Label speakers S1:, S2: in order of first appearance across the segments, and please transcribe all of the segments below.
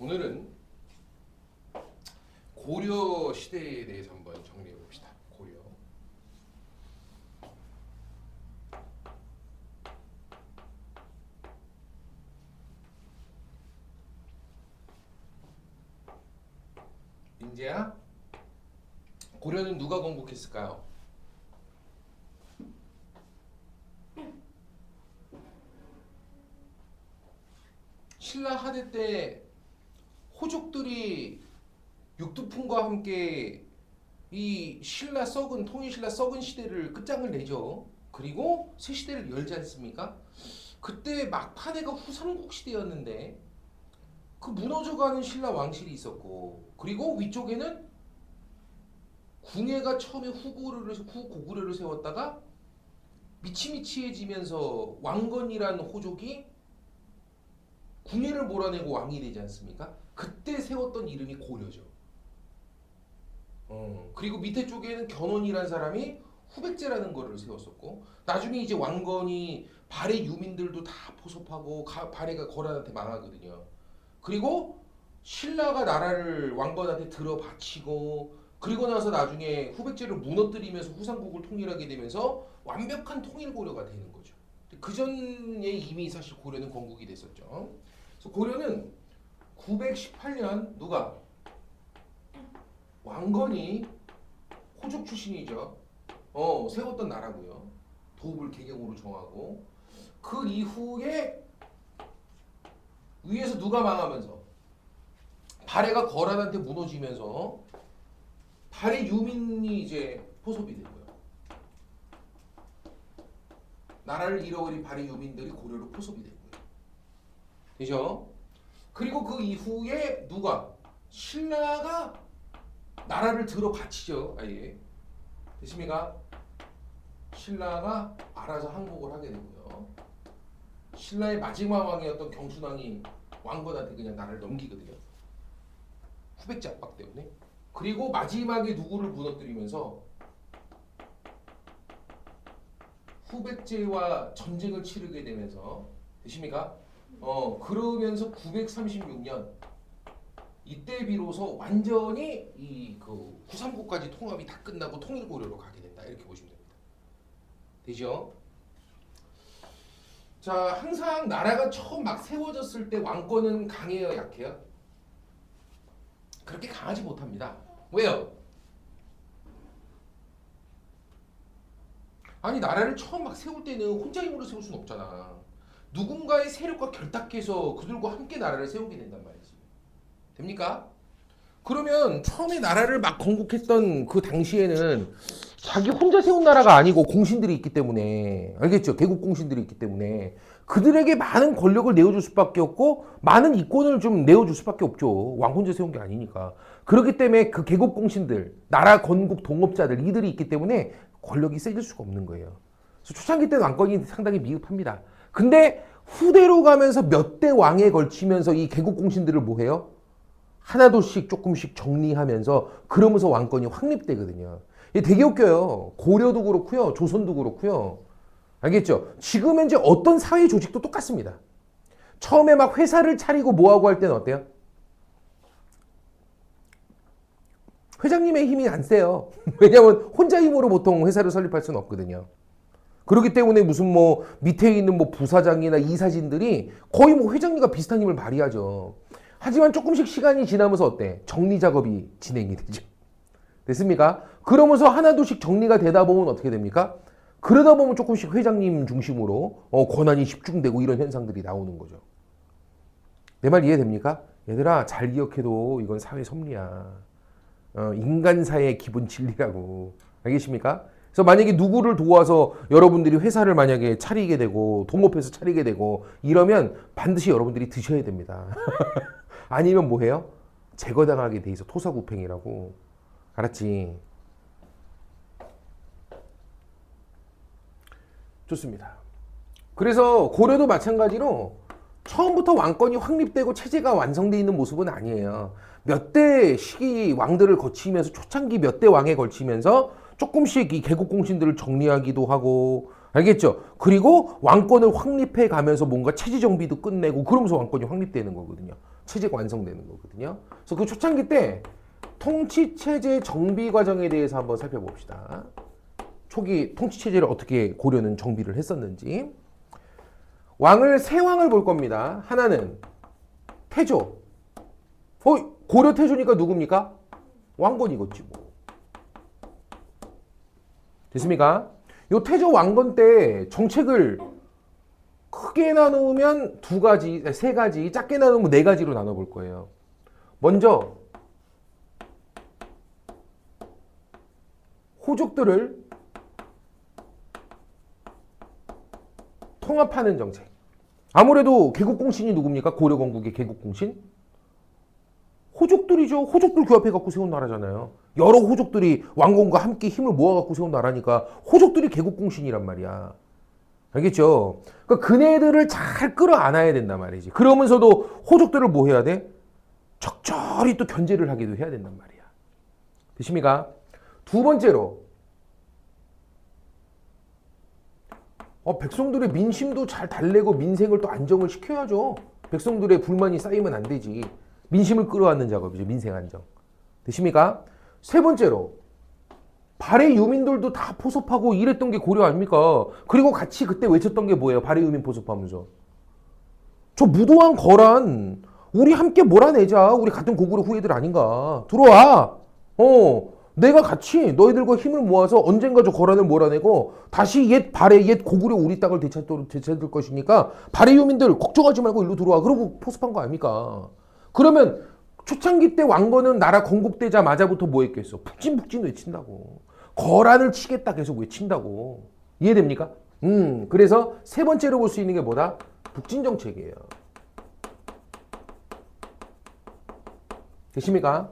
S1: 오늘은 고려 시대에 대해서 한번 정리해 봅시다. 고려. 민재야, 고려는 누가 건국했을까요? 신라 하대 때 호족들이 육두풍과 함께 이 신라 썩은 통일신라 썩은 시대를 끝장을 내죠. 그리고 새 시대를 열지 않습니까? 그때 막판에가 후삼국 시대였는데 그 무너져가는 신라 왕실이 있었고, 그리고 위쪽에는 궁예가 처음에 후고구려를 세웠다가 미치미치해지면서 왕건이라는 호족이 궁예를 몰아내고 왕이 되지 않습니까? 그때 세웠던 이름이 고려죠. 그리고 밑에 쪽에는 견훤이라는 사람이 후백제라는 거를 세웠었고, 나중에 이제 왕건이 발해 유민들도 다 포섭하고 발해가 거란한테 망하거든요. 그리고 신라가 나라를 왕건한테 들어바치고, 그리고 나서 나중에 후백제를 무너뜨리면서 후삼국을 통일하게 되면서 완벽한 통일고려가 되는 거죠. 그 전에 이미 사실 고려는 건국이 됐었죠. 그래서 고려는 918년 누가? 왕건이 호족 출신이죠. 세웠던 나라고요. 도읍을 개경으로 정하고, 그 이후에 위에서 누가 망하면서 발해가 거란한테 무너지면서 발해 유민이 이제 포섭이 되고요. 나라를 잃어버린 발해 유민들이 고려로 포섭이 되고요. 되죠? 그리고 그 이후에 누가? 신라가 나라를 들어 바치죠. 아예. 됐습니까? 신라가 알아서 항복을 하게 되고요. 신라의 마지막 왕이었던 경순왕이 왕건한테 그냥 나라를 넘기거든요. 후백제 압박 때문에. 그리고 마지막에 누구를 무너뜨리면서 후백제와 전쟁을 치르게 되면서, 되십니까? 그러면서 936년 이때 비로소 완전히 이 그 후삼국까지 통합이 다 끝나고 통일고려로 가게 된다, 이렇게 보시면 됩니다. 되죠? 자, 항상 나라가 처음 막 세워졌을 때 왕권은 강해요, 약해요? 그렇게 강하지 못합니다. 왜요? 아니, 나라를 처음 막 세울 때는 혼자 힘으로 세울 수는 없잖아. 누군가의 세력과 결탁해서 그들과 함께 나라를 세우게 된단 말이지. 됩니까? 그러면 처음에 나라를 막 건국했던 그 당시에는 자기 혼자 세운 나라가 아니고 공신들이 있기 때문에, 알겠죠? 개국 공신들이 있기 때문에 그들에게 많은 권력을 내어줄 수밖에 없고 많은 이권을 좀 내어줄 수밖에 없죠. 왕 혼자 세운 게 아니니까. 그렇기 때문에 그 개국 공신들, 나라 건국 동업자들, 이들이 있기 때문에 권력이 세질 수가 없는 거예요. 그래서 초창기 때는 왕권이 상당히 미흡합니다. 근데 후대로 가면서 몇 대 왕에 걸치면서 이 개국 공신들을 뭐 해요? 하나둘씩 조금씩 정리하면서, 그러면서 왕권이 확립되거든요. 이게 되게 웃겨요. 고려도 그렇고요, 조선도 그렇고요. 알겠죠? 지금 현재 어떤 사회 조직도 똑같습니다. 처음에 막 회사를 차리고 뭐하고 할 때는 어때요? 회장님의 힘이 안 세요. 왜냐하면 혼자 힘으로 보통 회사를 설립할 수는 없거든요. 그렇기 때문에 무슨 뭐 밑에 있는 뭐 부사장이나 이사진들이 거의 뭐 회장님과 비슷한 힘을 발휘하죠. 하지만 조금씩 시간이 지나면서 어때? 정리 작업이 진행이 되죠. 됐습니까? 그러면서 하나둘씩 정리가 되다 보면 어떻게 됩니까? 그러다 보면 조금씩 회장님 중심으로 권한이 집중되고 이런 현상들이 나오는 거죠. 내 말 이해됩니까? 얘들아, 잘 기억해도 이건 사회 섭리야. 인간사의 기본 진리라고. 알겠습니까? 그래서 만약에 누구를 도와서 여러분들이 회사를 만약에 차리게 되고 동업해서 차리게 되고 이러면 반드시 여러분들이 드셔야 됩니다. 아니면 뭐해요? 제거당하게 돼 있어. 토사구팽이라고. 알았지? 좋습니다. 그래서 고려도 마찬가지로 처음부터 왕권이 확립되고 체제가 완성되어 있는 모습은 아니에요. 몇 대 시기 왕들을 거치면서, 초창기 몇 대 왕에 걸치면서 조금씩 이 개국 공신들을 정리하기도 하고, 알겠죠? 그리고 왕권을 확립해 가면서 뭔가 체제 정비도 끝내고, 그러면서 왕권이 확립되는 거거든요. 체제가 완성되는 거거든요. 그래서 그 초창기 때 통치체제 정비 과정에 대해서 한번 살펴봅시다. 초기 통치체제를 어떻게 고려는 정비를 했었는지. 왕을 세 왕을 볼 겁니다. 하나는 태조. 고려 태조니까 누굽니까? 왕건이겠지 뭐. 됐습니까? 요 태조 왕건 때 정책을 크게 나누면 두 가지, 세 가지, 작게 나누면 네 가지로 나눠볼 거예요. 먼저 호족들을 통합하는 정책. 아무래도 개국공신이 누굽니까? 고려건국의 개국공신? 호족들이죠. 호족들 규합해갖고 세운 나라잖아요. 여러 호족들이 왕건과 함께 힘을 모아갖고 세운 나라니까 호족들이 개국공신이란 말이야. 알겠죠? 그러니까 그네들을 잘 끌어안아야 된단 말이지. 그러면서도 호족들을 뭐 해야 돼? 적절히 또 견제를 하기도 해야 된단 말이야. 되십니까? 두 번째로 백성들의 민심도 잘 달래고 민생을 또 안정을 시켜야죠. 백성들의 불만이 쌓이면 안 되지. 민심을 끌어안는 작업이죠. 민생 안정. 되십니까? 세 번째로 발해 유민들도 다 포섭하고 이랬던 게 고려 아닙니까? 그리고 같이 그때 외쳤던 게 뭐예요? 발해 유민 포섭하면서. 저 무도한 거란 우리 함께 몰아내자. 우리 같은 고구려 후예들 아닌가. 들어와. 내가 같이 너희들과 힘을 모아서 언젠가 저 거란을 몰아내고 다시 옛 발해 옛 고구려 우리 땅을 되찾을 것이니까 발해 유민들 걱정하지 말고 일로 들어와. 그러고 포섭한 거 아닙니까? 그러면 초창기 때 왕건은 나라 건국되자마자부터 뭐 했겠어? 북진 외친다고. 거란을 치겠다 계속 외친다고. 이해됩니까? 그래서 세 번째로 볼 수 있는 게 뭐다? 북진 정책이에요. 되십니까?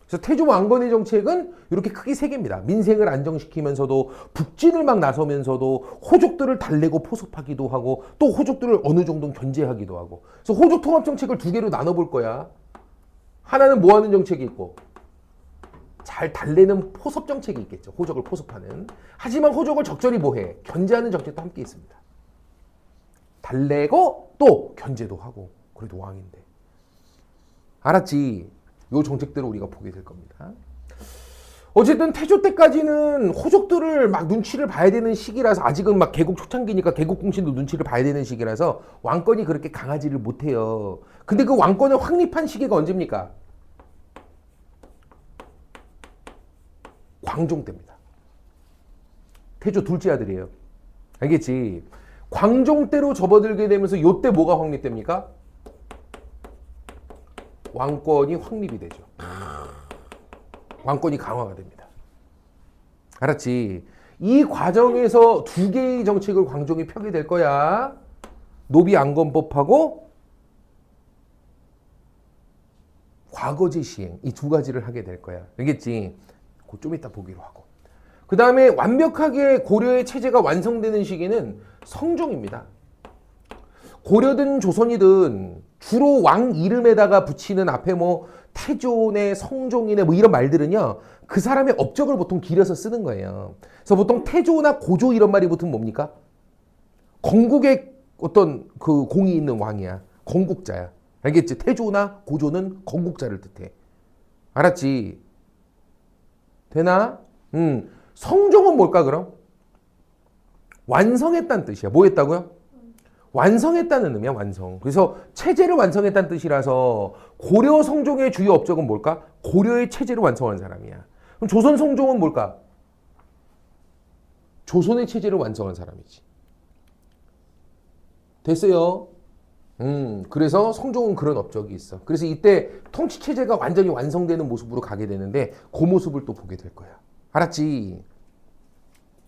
S1: 그래서 태조 왕건의 정책은 이렇게 크게 세 개입니다. 민생을 안정시키면서도 북진을 막 나서면서도 호족들을 달래고 포섭하기도 하고 또 호족들을 어느 정도 견제하기도 하고. 그래서 호족 통합 정책을 두 개로 나눠볼 거야. 하나는 뭐 하는 정책이 있고 잘 달래는 포섭 정책이 있겠죠. 호족을 포섭하는. 하지만 호족을 적절히 뭐해? 견제하는 정책도 함께 있습니다. 달래고 또 견제도 하고. 그래도 왕인데. 알았지? 요 정책들을 우리가 보게 될 겁니다. 어쨌든 태조 때까지는 호족들을 막 눈치를 봐야 되는 시기라서 아직은 막 개국 초창기니까 개국공신도 눈치를 봐야 되는 시기라서 왕권이 그렇게 강하지를 못해요. 근데 그 왕권을 확립한 시기가 언제입니까? 광종 때입니다. 태조 둘째 아들이에요. 알겠지? 광종 때로 접어들게 되면서 요때 뭐가 확립됩니까? 왕권이 확립이 되죠. 왕권이 강화가 됩니다. 알았지? 이 과정에서 두 개의 정책을 광종이 펴게 될 거야. 노비안건법하고 과거제 시행. 이 두 가지를 하게 될 거야. 알겠지? 그거 좀 이따 보기로 하고. 그 다음에 완벽하게 고려의 체제가 완성되는 시기는 성종입니다. 고려든 조선이든 주로 왕 이름에다가 붙이는 앞에 뭐 태조네, 성종이네 뭐 이런 말들은요. 그 사람의 업적을 보통 기려서 쓰는 거예요. 그래서 보통 태조나 고조 이런 말이 붙으면 뭡니까? 건국의 어떤 그 공이 있는 왕이야. 건국자야. 알겠지? 태조나 고조는 건국자를 뜻해. 알았지? 되나? 성종은 뭘까 그럼? 완성했다는 뜻이야. 뭐 했다고요? 완성했다는 의미야, 완성. 그래서 체제를 완성했다는 뜻이라서 고려 성종의 주요 업적은 뭘까? 고려의 체제를 완성한 사람이야. 그럼 조선 성종은 뭘까? 조선의 체제를 완성한 사람이지. 됐어요? 그래서 성종은 그런 업적이 있어. 그래서 이때 통치 체제가 완전히 완성되는 모습으로 가게 되는데 그 모습을 또 보게 될 거야. 알았지?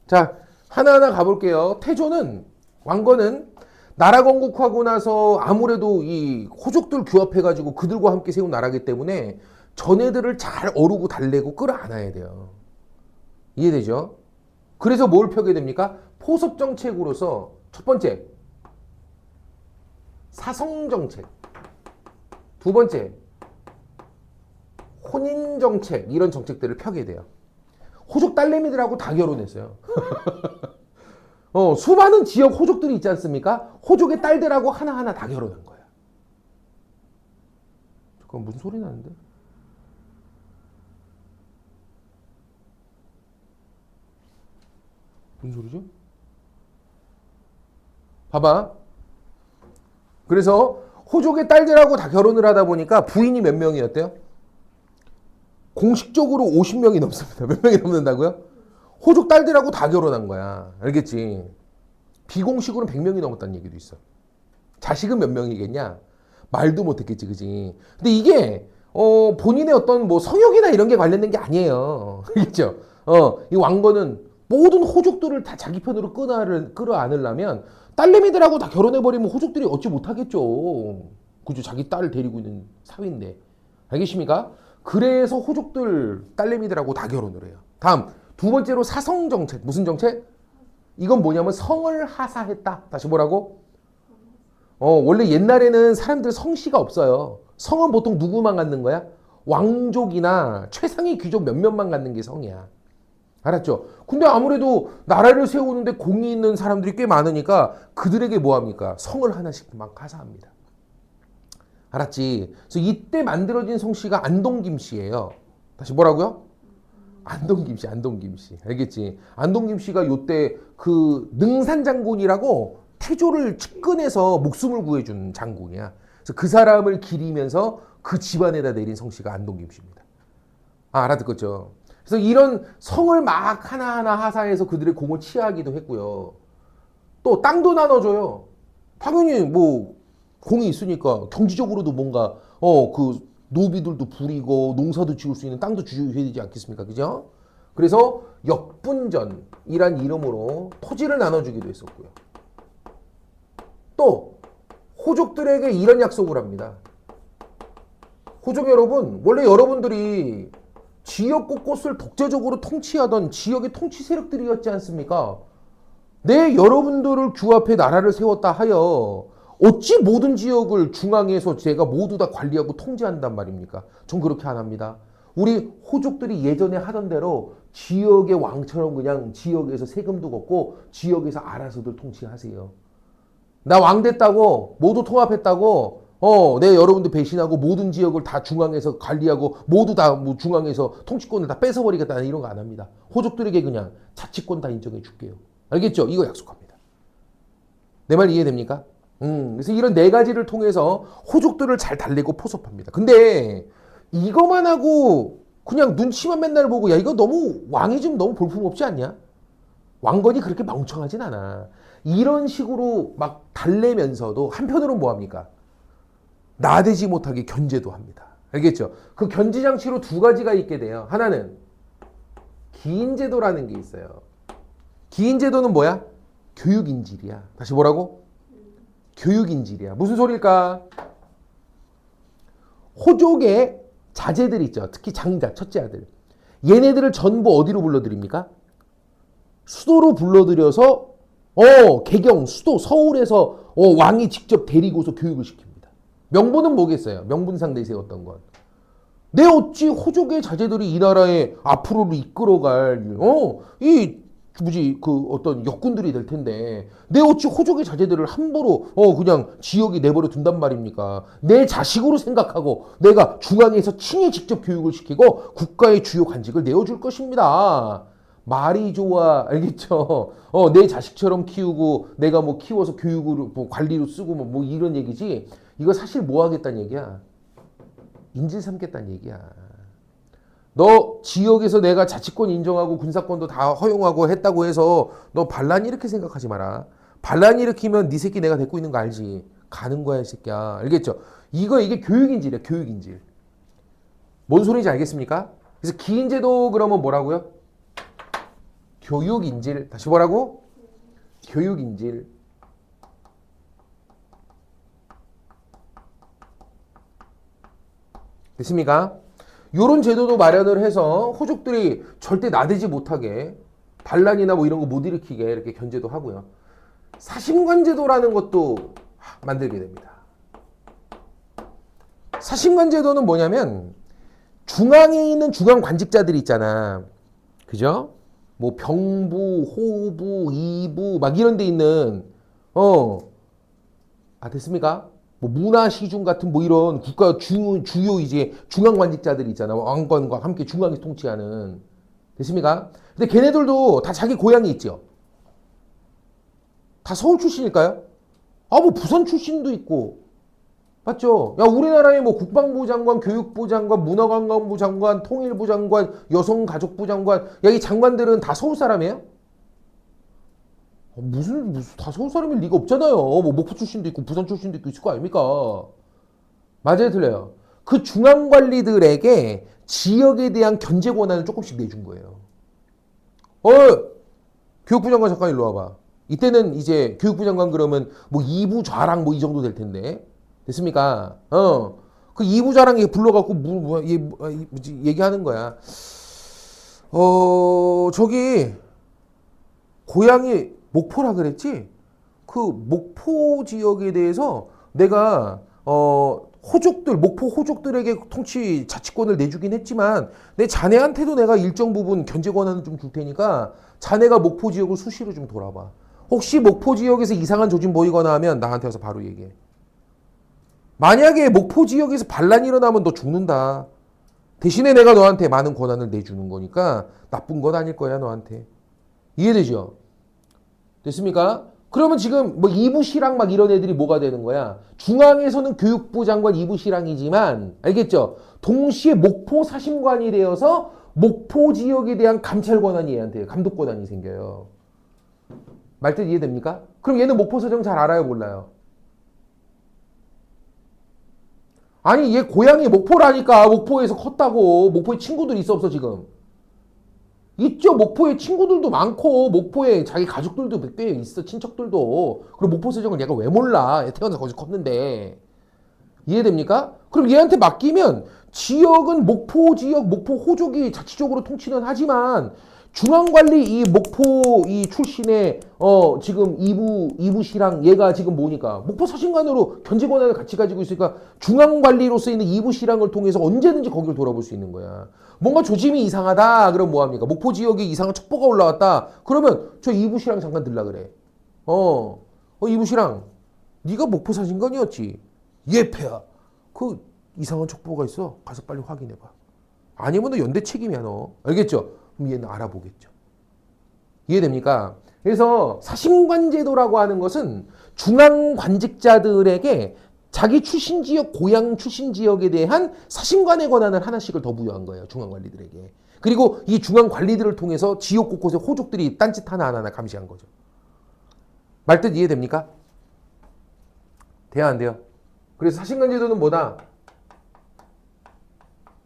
S1: 자, 하나하나 가볼게요. 태조는 왕건은 나라 건국하고 나서 아무래도 이 호족들 규합해가지고 그들과 함께 세운 나라기 때문에 전애들을 잘 어루고 달래고 끌어안아야 돼요. 이해되죠? 그래서 뭘 펴게 됩니까? 포섭 정책으로서 첫 번째 사성 정책, 두 번째 혼인 정책 이런 정책들을 펴게 돼요. 호족 딸내미들하고 다 결혼했어요. 수많은 지역 호족들이 있지 않습니까? 호족의 딸들하고 하나하나 다 결혼한 거야. 잠깐 무슨 소리 나는데? 무슨 소리죠? 봐봐. 그래서 호족의 딸들하고 다 결혼을 하다 보니까 부인이 몇 명이었대요? 공식적으로 50명이 넘습니다. 몇 명이 넘는다고요? 호족 딸들하고 다 결혼한 거야. 알겠지? 비공식으로는 100명이 넘었다는 얘기도 있어. 자식은 몇 명이겠냐? 말도 못했겠지, 그지? 근데 이게 본인의 어떤 뭐 성욕이나 이런 게 관련된 게 아니에요. 알겠죠? 이 왕건은 모든 호족들을 다 자기 편으로 끌어안으려면 딸내미들하고 다 결혼해버리면 호족들이 어찌 못하겠죠. 그죠? 자기 딸을 데리고 있는 사위인데. 알겠습니까? 그래서 호족들 딸내미들하고 다 결혼을 해요. 다음 두 번째로 사성정책. 무슨 정책? 이건 뭐냐면 성을 하사했다. 다시 뭐라고? 원래 옛날에는 사람들 성씨가 없어요. 성은 보통 누구만 갖는 거야? 왕족이나 최상위 귀족 몇몇만 갖는 게 성이야. 알았죠? 근데 아무래도 나라를 세우는데 공이 있는 사람들이 꽤 많으니까 그들에게 뭐합니까? 성을 하나씩 막 하사합니다. 알았지? 그래서 이때 만들어진 성씨가 안동김씨예요. 다시 뭐라고요? 안동김씨, 안동김씨. 알겠지? 안동김씨가 요때 그 능산장군이라고 태조를 측근해서 목숨을 구해준 장군이야. 그래서 그 사람을 기리면서 그 집안에다 내린 성씨가 안동김씨입니다. 알아듣겠죠? 그래서 이런 성을 막 하나하나 하사해서 그들의 공을 치하하기도 했고요. 또 땅도 나눠줘요. 당연히 뭐 공이 있으니까 경제적으로도 뭔가 그 노비들도 부리고 농사도 지을 수 있는 땅도 주셔야 되지 않겠습니까? 그죠? 그래서 역분전이란 이름으로 토지를 나눠주기도 했었고요. 또 호족들에게 이런 약속을 합니다. 호족 여러분, 원래 여러분들이 지역 곳곳을 독재적으로 통치하던 지역의 통치 세력들이었지 않습니까? 내 여러분들을 규합해 나라를 세웠다 하여 어찌 모든 지역을 중앙에서 제가 모두 다 관리하고 통제한단 말입니까? 전 그렇게 안 합니다. 우리 호족들이 예전에 하던 대로 지역의 왕처럼 그냥 지역에서 세금도 걷고 지역에서 알아서들 통치하세요. 나 왕 됐다고 모두 통합했다고 내 여러분들 배신하고 모든 지역을 다 중앙에서 관리하고 모두 다 뭐 중앙에서 통치권을 다 뺏어버리겠다 이런 거 안 합니다. 호족들에게 그냥 자치권 다 인정해 줄게요. 알겠죠? 이거 약속합니다. 내 말 이해됩니까? 그래서 이런 네 가지를 통해서 호족들을 잘 달래고 포섭합니다. 근데 이거만 하고 그냥 눈치만 맨날 보고 야 이거 너무 왕이 좀 너무 볼품없지 않냐? 왕건이 그렇게 멍청하진 않아. 이런 식으로 막 달래면서도 한편으로는 뭐합니까? 나대지 못하게 견제도 합니다. 알겠죠? 그 견제 장치로 두 가지가 있게 돼요. 하나는 기인제도라는 게 있어요. 기인제도는 뭐야? 교육인질이야. 다시 뭐라고? 교육인질이야. 무슨 소리일까? 호족의 자제들 있죠. 특히 장자, 첫째 아들. 얘네들을 전부 어디로 불러드립니까? 수도로 불러들여서 개경, 수도, 서울에서 왕이 직접 데리고서 교육을 시킵니다. 명분은 뭐겠어요? 명분상 내세웠던 건. 내 어찌 호족의 자제들이 이 나라의 앞으로를 이끌어갈 그 어떤 역군들이 될 텐데 내 어찌 호족의 자제들을 함부로 그냥 지역에 내버려 둔단 말입니까? 내 자식으로 생각하고 내가 중앙에서 친히 직접 교육을 시키고 국가의 주요 관직을 내어줄 것입니다. 말이 좋아. 알겠죠? 내 자식처럼 키우고 내가 뭐 키워서 교육으로 뭐 관리로 쓰고 뭐 이런 얘기지. 이거 사실 뭐 하겠다는 얘기야? 인질 삼겠다는 얘기야. 너 지역에서 내가 자치권 인정하고 군사권도 다 허용하고 했다고 해서 너 반란 이렇게 생각하지 마라. 반란 일으키면 네 새끼 내가 데리고 있는 거 알지? 가는 거야 이 새끼야. 알겠죠? 이게 교육인질이야. 교육인질. 뭔 소리인지 알겠습니까? 그래서 기인제도 그러면 뭐라고요? 교육인질. 다시 뭐라고? 교육인질. 됐습니까? 요런 제도도 마련을 해서 호족들이 절대 나대지 못하게 반란이나 뭐 이런 거 못 일으키게 이렇게 견제도 하고요. 사심관제도라는 것도 만들게 됩니다. 사심관제도는 뭐냐면 중앙에 있는 중앙 관직자들이 있잖아. 그죠? 뭐 병부, 호부, 이부 막 이런 데 있는 됐습니까? 뭐 문화시중 같은 뭐 이런 국가 주요 이제 중앙관직자들이 있잖아. 왕건과 함께 중앙에서 통치하는. 됐습니까? 근데 걔네들도 다 자기 고향이 있죠. 다 서울 출신일까요? 아, 뭐 부산 출신도 있고. 맞죠? 야, 우리나라의 뭐 국방부 장관, 교육부 장관, 문화관광부 장관, 통일부 장관, 여성가족부 장관. 야, 이 장관들은 다 서울 사람이에요? 무슨 다 서울 사람일 리가 없잖아요. 뭐 목포 출신도 있고 부산 출신도 있고 있을 거 아닙니까? 맞아요, 틀려요. 그 중앙 관리들에게 지역에 대한 견제 권한을 조금씩 내준 거예요. 어, 교육부 장관 잠깐 일로 와봐. 이때는 이제 교육부 장관 그러면 뭐 2부 좌랑 뭐 이 정도 될 텐데. 됐습니까? 그 2부 좌랑 불러갖고 얘기하는 거야. 저기 고향이 목포라 그랬지? 그 목포 지역에 대해서 내가 호족들, 목포 호족들에게 통치 자치권을 내주긴 했지만 내 자네한테도 내가 일정 부분 견제 권한을 좀 줄 테니까 자네가 목포 지역을 수시로 좀 돌아봐. 혹시 목포 지역에서 이상한 조짐 보이거나 하면 나한테 와서 바로 얘기해. 만약에 목포 지역에서 반란이 일어나면 너 죽는다. 대신에 내가 너한테 많은 권한을 내주는 거니까 나쁜 건 아닐 거야, 너한테. 이해되죠? 됐습니까? 그러면 지금 뭐 이부시랑 막 이런 애들이 뭐가 되는 거야? 중앙에서는 교육부 장관 이부시랑이지만 알겠죠? 동시에 목포 사심관이 되어서 목포 지역에 대한 감찰 권한이 얘한테 감독 권한이 생겨요. 말뜻 이해됩니까? 그럼 얘는 목포 사정 잘 알아요, 몰라요? 아니 얘 고향이 목포라니까. 목포에서 컸다고. 목포에 친구들이 있어 없어 지금? 있죠. 목포에 친구들도 많고 목포에 자기 가족들도 몇 개 있어. 친척들도. 그리고 목포 사정을 얘가 왜 몰라. 태어나서 거기서 컸는데. 이해됩니까? 그럼 얘한테 맡기면 지역은 목포 지역, 목포 호족이 자치적으로 통치는 하지만 중앙관리 이 목포 이 출신의 지금 이부시랑 얘가 지금 뭐니까 목포 사신관으로 견제 권한을 같이 가지고 있으니까 중앙관리로서 있는 이부시랑을 통해서 언제든지 거기를 돌아볼 수 있는 거야. 뭔가 조짐이 이상하다. 그럼 뭐합니까? 목포 지역에 이상한 첩보가 올라왔다. 그러면 저 이부시랑 잠깐 들라 그래. 이부시랑 네가 목포 사신관이었지. 예패야. 그 이상한 첩보가 있어. 가서 빨리 확인해봐. 아니면 너 연대 책임이야 너. 알겠죠? 그럼 얘는 알아보겠죠. 이해됩니까? 그래서 사심관제도라고 하는 것은 중앙관직자들에게 자기 출신 지역, 고향 출신 지역에 대한 사심관의 권한을 하나씩을 더 부여한 거예요. 중앙관리들에게. 그리고 이 중앙관리들을 통해서 지역 곳곳에 호족들이 딴짓 하나하나 감시한 거죠. 말뜻 이해됩니까? 돼야 안 돼요? 그래서 사심관제도는 뭐다?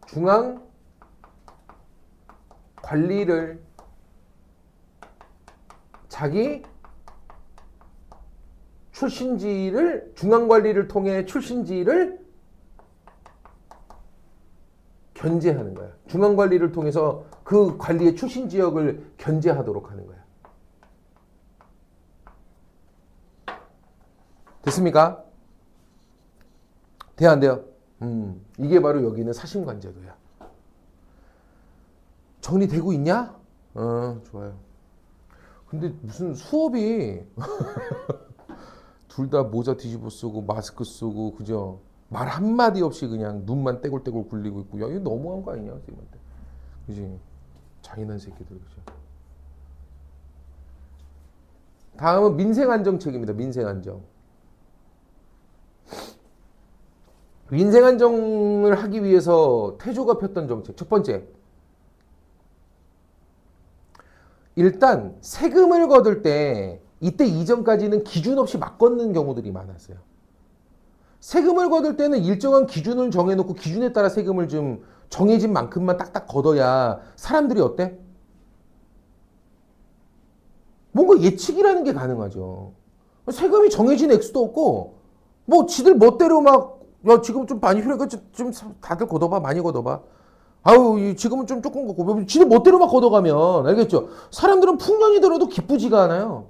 S1: 중앙 관리를 자기 출신지를 중앙관리를 통해 출신지를 견제하는 거야. 중앙관리를 통해서 그 관리의 출신 지역을 견제하도록 하는 거야. 됐습니까? 돼야 안 돼요? 이게 바로 여기는 사심관제도야. 정리되고 있냐? 좋아요. 근데 무슨 수업이 둘 다 모자 뒤집어 쓰고 마스크 쓰고 그죠? 말 한마디 없이 그냥 눈만 떼굴떼굴 굴리고 있고 야 이거 너무한 거 아니냐 선생님한테. 그지? 잔인한 새끼들 그죠? 다음은 민생안정책입니다. 민생안정. 민생안정을 하기 위해서 태조가 폈던 정책 첫 번째, 일단 세금을 거둘 때 이때 이전까지는 기준 없이 막 걷는 경우들이 많았어요. 세금을 거둘 때는 일정한 기준을 정해놓고 기준에 따라 세금을 좀 정해진 만큼만 딱딱 걷어야 사람들이 어때? 뭔가 예측이라는 게 가능하죠. 세금이 정해진 액수도 없고 뭐 지들 멋대로 막 야 지금 좀 많이 필요하니까 좀 다들 걷어봐 많이 걷어봐. 아유 지금은 좀 조금 걷고 지들 멋대로 막 걷어가면 알겠죠? 사람들은 풍년이 들어도 기쁘지가 않아요.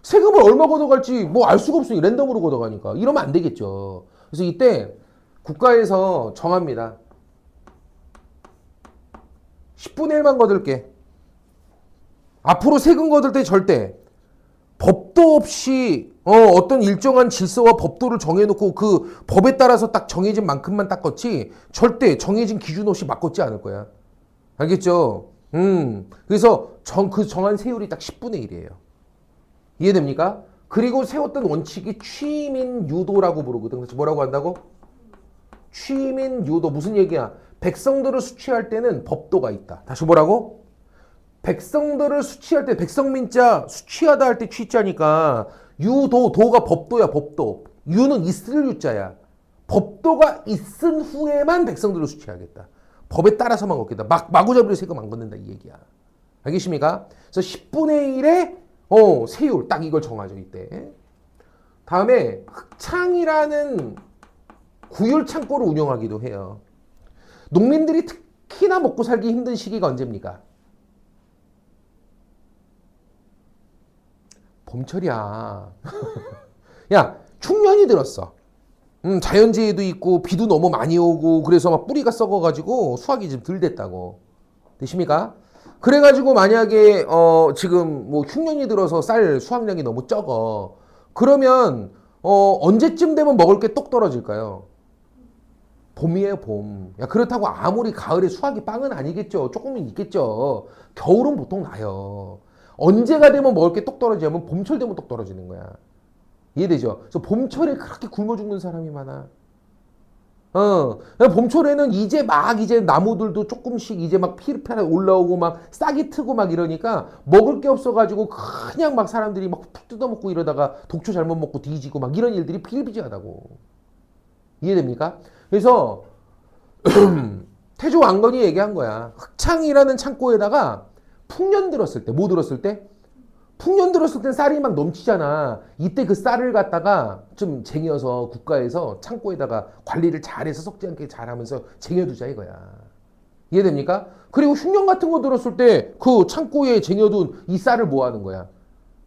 S1: 세금을 얼마 걷어갈지 뭐 알 수가 없으니 랜덤으로 걷어가니까 이러면 안 되겠죠. 그래서 이때 국가에서 정합니다. 10분의 1만 걷을게. 앞으로 세금 걷을 때 절대 법도 없이 어떤 일정한 질서와 법도를 정해놓고 그 법에 따라서 딱 정해진 만큼만 닦았지 절대 정해진 기준 없이 막 걷지 않을 거야. 알겠죠? 그래서 그 정한 세율이 딱 10분의 1이에요. 이해됩니까? 그리고 세웠던 원칙이 취민 유도라고 부르거든. 그래서 뭐라고 한다고? 취민 유도. 무슨 얘기야? 백성들을 수취할 때는 법도가 있다. 다시 뭐라고? 백성들을 수취할 때 백성민자 수취하다 할 때 취자니까 유도, 도가 법도야, 법도. 유는 있을 유자야. 법도가 있은 후에만 백성들을 수취하겠다. 법에 따라서만 걷겠다. 마구잡이로 세금 안 걷는다 이 얘기야. 알겠습니까? 그래서 10분의 1의 세율 딱 이걸 정하죠 이때. 다음에 흑창이라는 구율 창고를 운영하기도 해요. 농민들이 특히나 먹고 살기 힘든 시기가 언제입니까? 봄철이야. 야, 충년이 들었어. 자연재해도 있고 비도 너무 많이 오고 그래서 막 뿌리가 썩어가지고 수확이 좀 덜 됐다고. 되십니까? 그래가지고 만약에 지금 뭐 흉년이 들어서 쌀 수확량이 너무 적어. 그러면 언제쯤 되면 먹을 게 똑 떨어질까요? 봄이에요, 봄. 야, 그렇다고 아무리 가을에 수확이 빵은 아니겠죠. 조금은 있겠죠. 겨울은 보통 나요. 언제가 되면 먹을 게 똑 떨어지냐면 봄철 되면 똑 떨어지는 거야. 이해되죠? 그래서 봄철에 그렇게 굶어 죽는 사람이 많아. 봄철에는 이제 나무들도 조금씩 이제 막 피르피르 올라오고 막 싹이 트고 막 이러니까 먹을 게 없어가지고 그냥 막 사람들이 막 푹 뜯어먹고 이러다가 독초 잘못 먹고 뒤지고 막 이런 일들이 비일비재하다고. 이해됩니까? 그래서 태조 왕건이 얘기한 거야. 흑창이라는 창고에다가 풍년 들었을 때, 뭐 들었을 때? 풍년 들었을 땐 쌀이 막 넘치잖아. 이때 그 쌀을 갖다가 좀 쟁여서 국가에서 창고에다가 관리를 잘해서 썩지 않게 잘하면서 쟁여두자 이거야. 이해됩니까? 그리고 흉년 같은 거 들었을 때 그 창고에 쟁여둔 이 쌀을 뭐 하는 거야?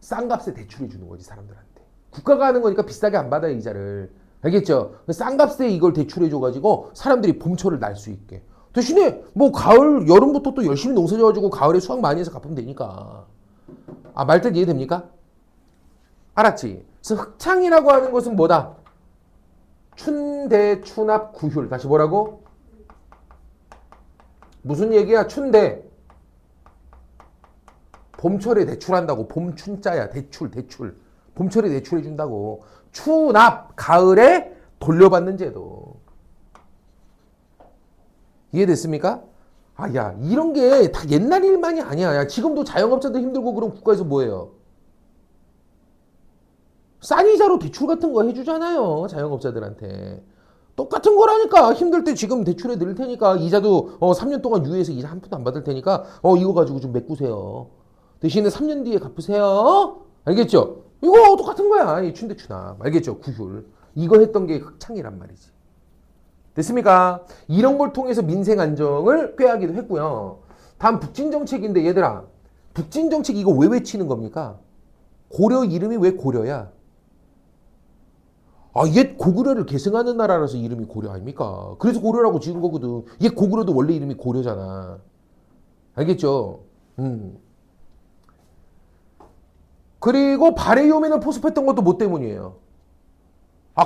S1: 싼값에 대출해 주는 거지 사람들한테. 국가가 하는 거니까 비싸게 안 받아 이자를. 알겠죠? 싼값에 이걸 대출해 줘가지고 사람들이 봄철을 날 수 있게. 대신에 뭐 가을, 여름부터 또 열심히 농사 져가지고 가을에 수확 많이 해서 갚으면 되니까. 말뜻 이해됩니까? 알았지? 그래서 흑창이라고 하는 것은 뭐다? 춘대, 추납, 구휼. 다시 뭐라고? 무슨 얘기야? 춘대. 봄철에 대출한다고. 봄춘자야. 대출. 봄철에 대출해준다고. 추납. 가을에 돌려받는 제도. 이해됐습니까? 야, 이런 게 다 옛날 일만이 아니야. 야, 지금도 자영업자들 힘들고 그럼 국가에서 뭐 해요? 싼 이자로 대출 같은 거 해주잖아요. 자영업자들한테. 똑같은 거라니까. 힘들 때 지금 대출해 드릴 테니까 이자도 3년 동안 유예해서 이자 한 푼도 안 받을 테니까 이거 가지고 좀 메꾸세요. 대신에 3년 뒤에 갚으세요. 알겠죠? 이거 똑같은 거야. 이 춘대추나. 알겠죠? 구휼. 이거 했던 게 흑창이란 말이지. 됐습니까? 이런 걸 통해서 민생 안정을 꾀하기도 했고요. 다음 북진정책인데 얘들아. 북진정책 이거 왜 외치는 겁니까? 고려 이름이 왜 고려야? 옛 고구려를 계승하는 나라라서 이름이 고려 아닙니까? 그래서 고려라고 지은 거거든. 옛 고구려도 원래 이름이 고려잖아. 알겠죠? 그리고 발해 요민을 포섭했던 것도 뭐 때문이에요?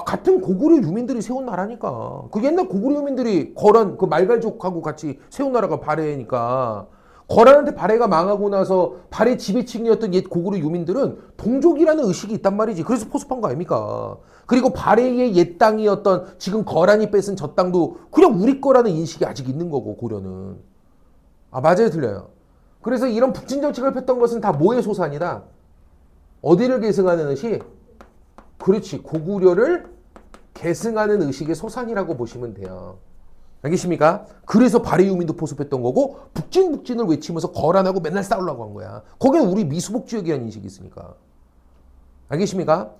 S1: 같은 고구려 유민들이 세운 나라니까. 그 옛날 고구려 유민들이 거란, 그 말갈족하고 같이 세운 나라가 발해니까. 거란한테 발해가 망하고 나서 발해 지배층이었던 옛 고구려 유민들은 동족이라는 의식이 있단 말이지. 그래서 포섭한 거 아닙니까? 그리고 발해의 옛 땅이었던 지금 거란이 뺏은 저 땅도 그냥 우리 거라는 인식이 아직 있는 거고, 고려는. 맞아요, 틀려요. 그래서 이런 북진 정책을 폈던 것은 다 뭐의 소산이다? 어디를 계승하는 의식? 그렇지. 고구려를 계승하는 의식의 소산이라고 보시면 돼요. 알겠습니까? 그래서 발해 유민도 포섭했던 거고 북진을 외치면서 거란하고 맨날 싸우려고 한 거야. 거기는 우리 미수복 지역이라는 인식이 있으니까. 알겠습니까?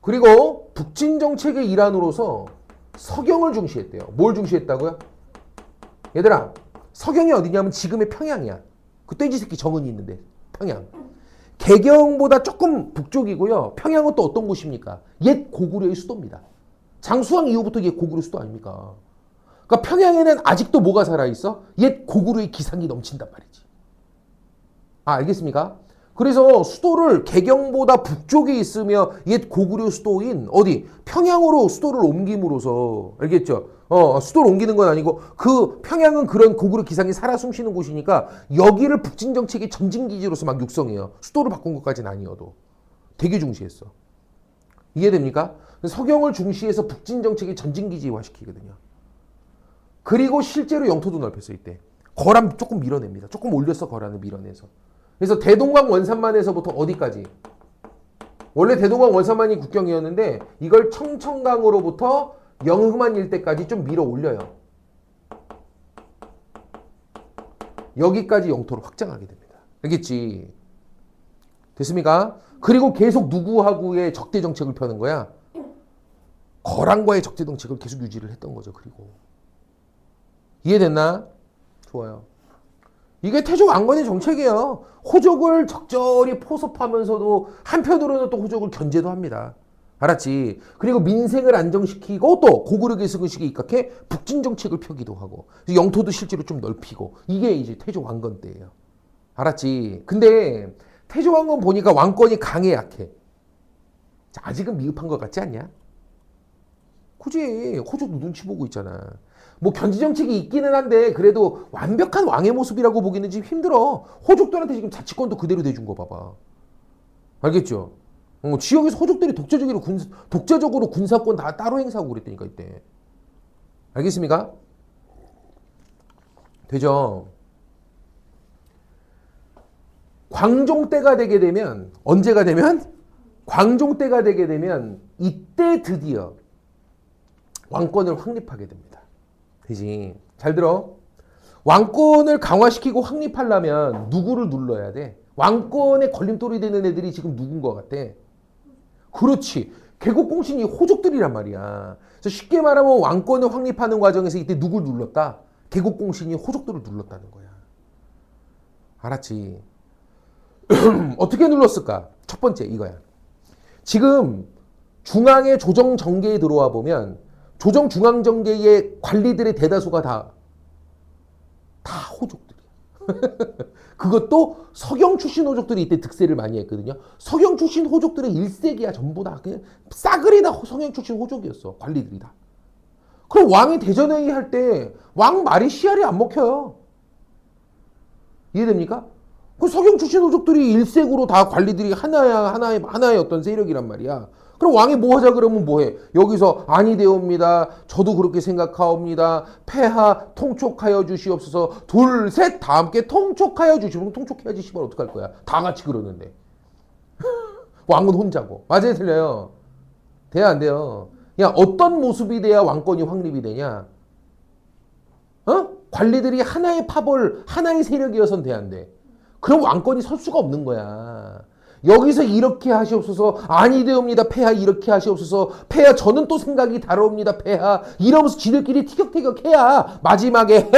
S1: 그리고 북진 정책의 일환으로서 서경을 중시했대요. 뭘 중시했다고요? 얘들아, 서경이 어디냐면 지금의 평양이야. 그 돼지 새끼 정은이 있는데 평양. 개경보다 조금 북쪽이고요. 평양은 또 어떤 곳입니까? 옛 고구려의 수도입니다. 장수왕 이후부터 옛 고구려 수도 아닙니까? 그러니까 평양에는 아직도 뭐가 살아있어? 옛 고구려의 기상이 넘친단 말이지. 알겠습니까? 그래서 수도를 개경보다 북쪽에 있으며 옛 고구려 수도인 어디 평양으로 수도를 옮김으로써 알겠죠? 수도를 옮기는 건 아니고 그 평양은 그런 고구려 기상이 살아 숨쉬는 곳이니까 여기를 북진 정책의 전진 기지로서 막 육성해요. 수도를 바꾼 것까지는 아니어도 되게 중시했어. 이해됩니까? 서경을 중시해서 북진 정책의 전진 기지화 시키거든요. 그리고 실제로 영토도 넓혔어 이때. 거란 조금 밀어냅니다. 조금 올렸어 거란을 밀어내서. 그래서 대동강 원산만에서부터 어디까지? 원래 대동강 원산만이 국경이었는데 이걸 청천강으로부터 영흥만 일대까지 좀 밀어 올려요. 여기까지 영토를 확장하게 됩니다. 알겠지? 됐습니까? 그리고 계속 누구하고의 적대 정책을 펴는 거야? 거란과의 적대 정책을 계속 유지를 했던 거죠. 그리고 이해됐나? 좋아요. 이게 태조 왕건의 정책이에요. 호족을 적절히 포섭하면서도 한편으로는 또 호족을 견제도 합니다. 알았지? 그리고 민생을 안정시키고 또 고구려 계승의식에 입각해 북진 정책을 펴기도 하고 영토도 실제로 좀 넓히고 이게 이제 태조 왕건 때예요. 알았지? 근데 태조 왕건 보니까 왕권이 강해 약해? 아직은 미흡한 것 같지 않냐? 그지? 호족도 눈치 보고 있잖아. 뭐 견제 정책이 있기는 한데 그래도 완벽한 왕의 모습이라고 보기는 지금 힘들어. 호족들한테 지금 자치권도 그대로 내준 거 봐봐. 알겠죠? 지역에서 호족들이 독자적으로 군사권 다 따로 행사하고 그랬다니까 이때. 알겠습니까? 되죠? 광종 때가 되게 되면 언제가 되면? 광종 때가 되게 되면 이때 드디어 왕권을 확립하게 됩니다. 되지? 잘 들어. 왕권을 강화시키고 확립하려면 누구를 눌러야 돼? 왕권에 걸림돌이 되는 애들이 지금 누군 것 같아? 그렇지. 개국공신이 호족들이란 말이야. 그래서 쉽게 말하면 왕권을 확립하는 과정에서 이때 누굴 눌렀다? 개국공신이 호족들을 눌렀다는 거야. 알았지? 어떻게 눌렀을까? 첫 번째 이거야. 지금 중앙의 조정정계에 들어와 보면 조정중앙정계의 관리들의 대다수가 다 호족들이야. 그것도 서경 출신 호족들이 이때 득세를 많이 했거든요. 서경 출신 호족들의 일색이야. 전부 다 그냥 싸그리 다 서경 출신 호족이었어. 관리들이 다. 그럼 왕이 대전회의 할 때 왕 말이 씨알이 안 먹혀요. 이해됩니까? 그 서경 출신 호족들이 일색으로 다 관리들이 하나의 어떤 세력이란 말이야. 그럼 왕이 뭐 하자 그러면 뭐 해? 여기서 아니되옵니다. 저도 그렇게 생각하옵니다. 폐하 통촉하여 주시옵소서. 둘, 셋 다 함께 통촉하여 주시면 통촉해야지 씨발 어떡할 거야. 다 같이 그러는데. 왕은 혼자고. 맞아요 틀려요? 돼야 안 돼요? 야 어떤 모습이 돼야 왕권이 확립이 되냐? 관리들이 하나의 파벌, 하나의 세력이어선 돼야 안 돼. 그럼 왕권이 설 수가 없는 거야. 여기서 이렇게 하시옵소서. 아니되옵니다. 폐하 이렇게 하시옵소서. 폐하 저는 또 생각이 다르옵니다. 폐하 이러면서 지들끼리 티격태격해야 마지막에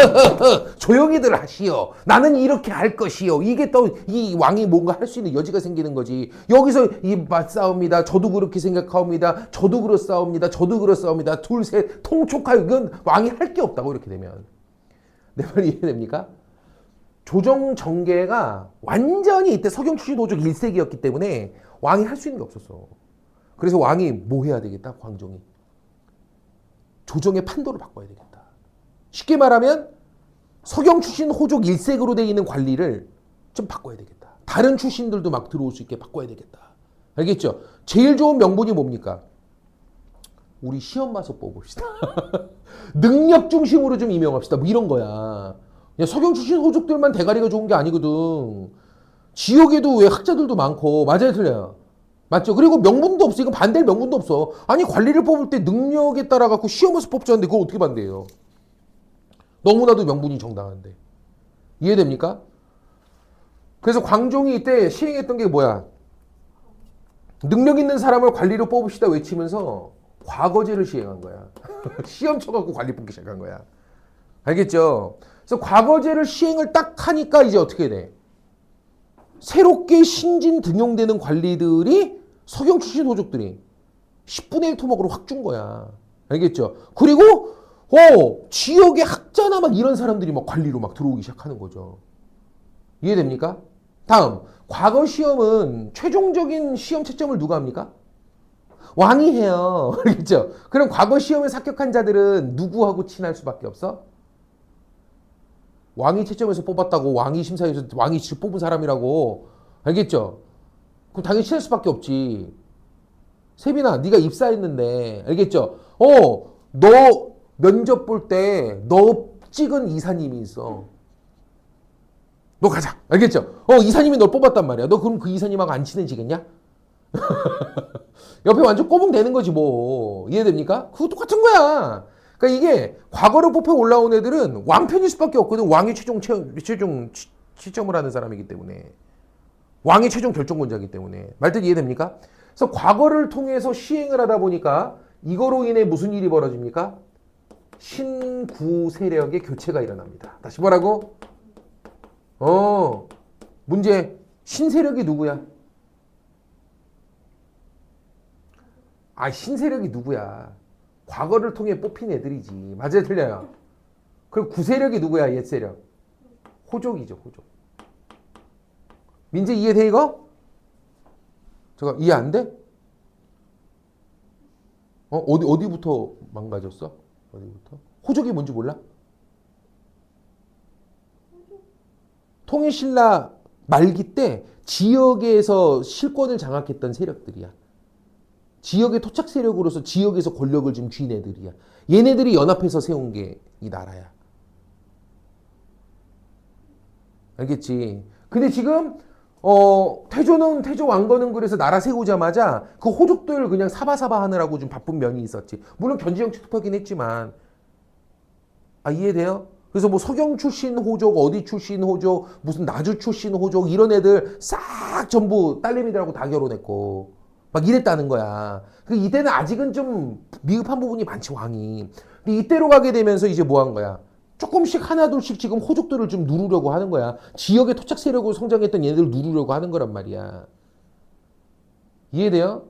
S1: 조용히들 하시오. 나는 이렇게 할 것이요. 이게 또 이 왕이 뭔가 할 수 있는 여지가 생기는 거지. 여기서 이 맞싸웁니다. 저도 그렇게 생각하옵니다. 저도 그렇사옵니다. 저도 그렇사옵니다. 둘, 셋 통촉하여. 이건 왕이 할 게 없다고 이렇게 되면. 내 말이 이해됩니까? 조정 정계가 완전히 이때 서경 출신 호족 1세기였기 때문에 왕이 할 수 있는 게 없었어. 그래서 왕이 뭐 해야 되겠다? 광종이. 조정의 판도를 바꿔야 되겠다. 쉽게 말하면 서경 출신 호족 1세기로 되어 있는 관리를 좀 바꿔야 되겠다. 다른 출신들도 막 들어올 수 있게 바꿔야 되겠다. 알겠죠? 제일 좋은 명분이 뭡니까? 우리 시험 봐서 뽑읍시다. 능력 중심으로 좀 임명합시다. 뭐 이런 거야. 서경 출신 호족들만 대가리가 좋은 게 아니거든. 지역에도 왜 학자들도 많고. 맞아요 틀려요? 맞죠? 그리고 명분도 없어. 이거 반대할 명분도 없어. 아니 관리를 뽑을 때 능력에 따라 갖고 시험에서 뽑자는데 그걸 어떻게 반대해요? 너무나도 명분이 정당한데. 이해됩니까? 그래서 광종이 이때 시행했던 게 뭐야? 능력 있는 사람을 관리로 뽑읍시다 외치면서 과거제를 시행한 거야. 시험 쳐갖고 관리 뽑기 시작한 거야. 알겠죠? 그래서 과거제를 시행을 딱 하니까 이제 어떻게 돼? 새롭게 신진 등용되는 관리들이 서경 출신 호족들이 10분의 1 토막으로 확 준 거야. 알겠죠? 그리고 지역의 학자나 막 이런 사람들이 막 관리로 막 들어오기 시작하는 거죠. 이해됩니까? 다음, 과거 시험은 최종적인 시험 채점을 누가 합니까? 왕이 해요. 그렇죠? 그럼 과거 시험에 합격한 자들은 누구하고 친할 수밖에 없어? 왕이 채점에서 뽑았다고 왕이 심사해서 왕이 직접 뽑은 사람이라고. 알겠죠? 그럼 당연히 친할 수밖에 없지. 세빈아, 네가 입사했는데, 알겠죠? 너 면접 볼 때 너 찍은 이사님이 있어. 너 가자. 알겠죠? 이사님이 널 뽑았단 말이야. 너 그럼 그 이사님하고 안 친해지겠냐? 옆에 완전 꼬붕 되는 거지 뭐. 이해됩니까? 그거 똑같은 거야. 그러니까 이게 과거로 뽑혀 올라온 애들은 왕편일 수밖에 없거든. 왕이 최종 시점을 하는 사람이기 때문에. 왕이 최종 결정권자이기 때문에. 말뜻 이해됩니까? 그래서 과거를 통해서 시행을 하다 보니까 이거로 인해 무슨 일이 벌어집니까? 신구 세력의 교체가 일어납니다. 다시 뭐라고? 문제. 신세력이 누구야? 신세력이 누구야? 과거를 통해 뽑힌 애들이지. 맞아요, 틀려요? 그리고 구세력이 누구야, 옛세력? 호족이죠, 호족. 민재 이해돼, 이거? 잠깐, 이해 안 돼? 어디부터 망가졌어? 어디부터? 호족이 뭔지 몰라? 통일신라 말기 때 지역에서 실권을 장악했던 세력들이야. 지역의 토착 세력으로서 지역에서 권력을 좀 쥔 애들이야. 얘네들이 연합해서 세운 게 이 나라야. 알겠지? 근데 지금 태조 왕건은 그래서 나라 세우자마자 그 호족들 그냥 사바사바 하느라고 좀 바쁜 면이 있었지. 물론 견지정치 투표긴 했지만 이해돼요? 그래서 뭐 서경 출신 호족, 어디 출신 호족, 무슨 나주 출신 호족 이런 애들 싹 전부 딸내미들하고 다 결혼했고 막 이랬다는 거야. 이때는 아직은 좀 미흡한 부분이 많지 왕이. 근데 이때로 가게 되면서 이제 뭐 한 거야? 조금씩 하나둘씩 지금 호족들을 좀 누르려고 하는 거야. 지역의 토착 세력으로 성장했던 얘네들을 누르려고 하는 거란 말이야. 이해돼요?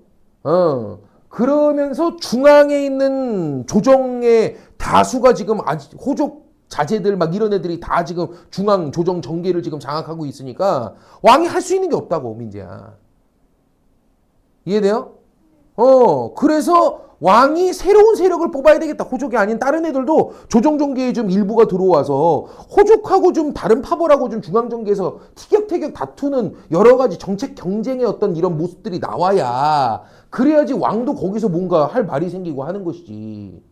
S1: 그러면서 중앙에 있는 조정의 다수가 지금 호족 자제들 막 이런 애들이 다 지금 중앙 조정 정계를 지금 장악하고 있으니까 왕이 할 수 있는 게 없다고, 민재야. 이해돼요? 그래서 왕이 새로운 세력을 뽑아야 되겠다. 호족이 아닌 다른 애들도 조정정계에 좀 일부가 들어와서 호족하고 좀 다른 파벌하고 좀 중앙정계에서 티격태격 다투는 여러 가지 정책 경쟁의 어떤 이런 모습들이 나와야 그래야지 왕도 거기서 뭔가 할 말이 생기고 하는 것이지.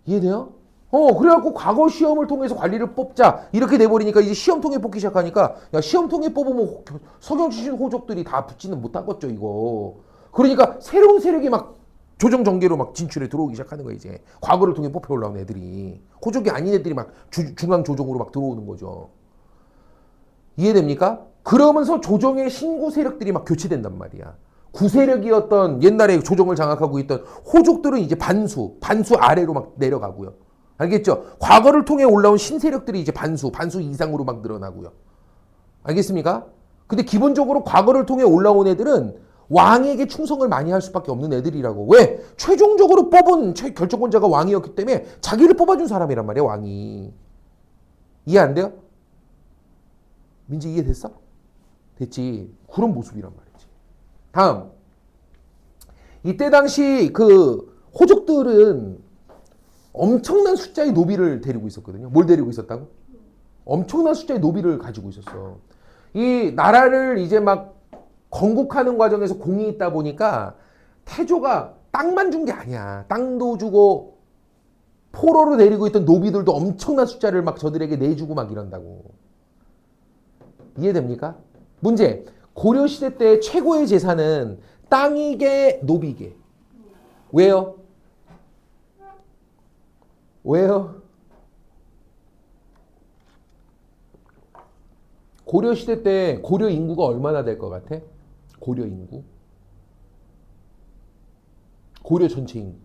S1: 이해돼요? 그래갖고 과거 시험을 통해서 관리를 뽑자. 이렇게 돼버리니까 이제 시험 통해 뽑기 시작하니까 야, 시험 통해 뽑으면 서경 출신 호족들이 다 붙지는 못하겠죠, 이거. 그러니까 새로운 세력이 막 조정 정계로 막 진출해 들어오기 시작하는 거야, 이제. 과거를 통해 뽑혀 올라온 애들이. 호족이 아닌 애들이 막 중앙 조정으로 막 들어오는 거죠. 이해됩니까? 그러면서 조정의 신구 세력들이 막 교체된단 말이야. 구세력이었던 옛날에 조정을 장악하고 있던 호족들은 이제 반수 아래로 막 내려가고요. 알겠죠? 과거를 통해 올라온 신세력들이 이제 반수 이상으로 막 늘어나고요. 알겠습니까? 근데 기본적으로 과거를 통해 올라온 애들은 왕에게 충성을 많이 할 수밖에 없는 애들이라고. 왜? 최종적으로 뽑은 결정권자가 왕이었기 때문에 자기를 뽑아준 사람이란 말이야, 왕이. 이해 안 돼요? 민지 이해됐어? 됐지. 그런 모습이란 말이지. 다음. 이때 당시 그 호족들은 엄청난 숫자의 노비를 데리고 있었거든요. 뭘 데리고 있었다고? 엄청난 숫자의 노비를 가지고 있었어. 이 나라를 이제 막 건국하는 과정에서 공이 있다 보니까 태조가 땅만 준 게 아니야. 땅도 주고 포로로 데리고 있던 노비들도 엄청난 숫자를 막 저들에게 내주고 막 이런다고. 이해됩니까? 문제. 고려시대 때 최고의 재산은 땅이게 노비게. 왜요? 왜요? 고려시대 때 고려 인구가 얼마나 될 것 같아? 고려 인구? 고려 전체 인구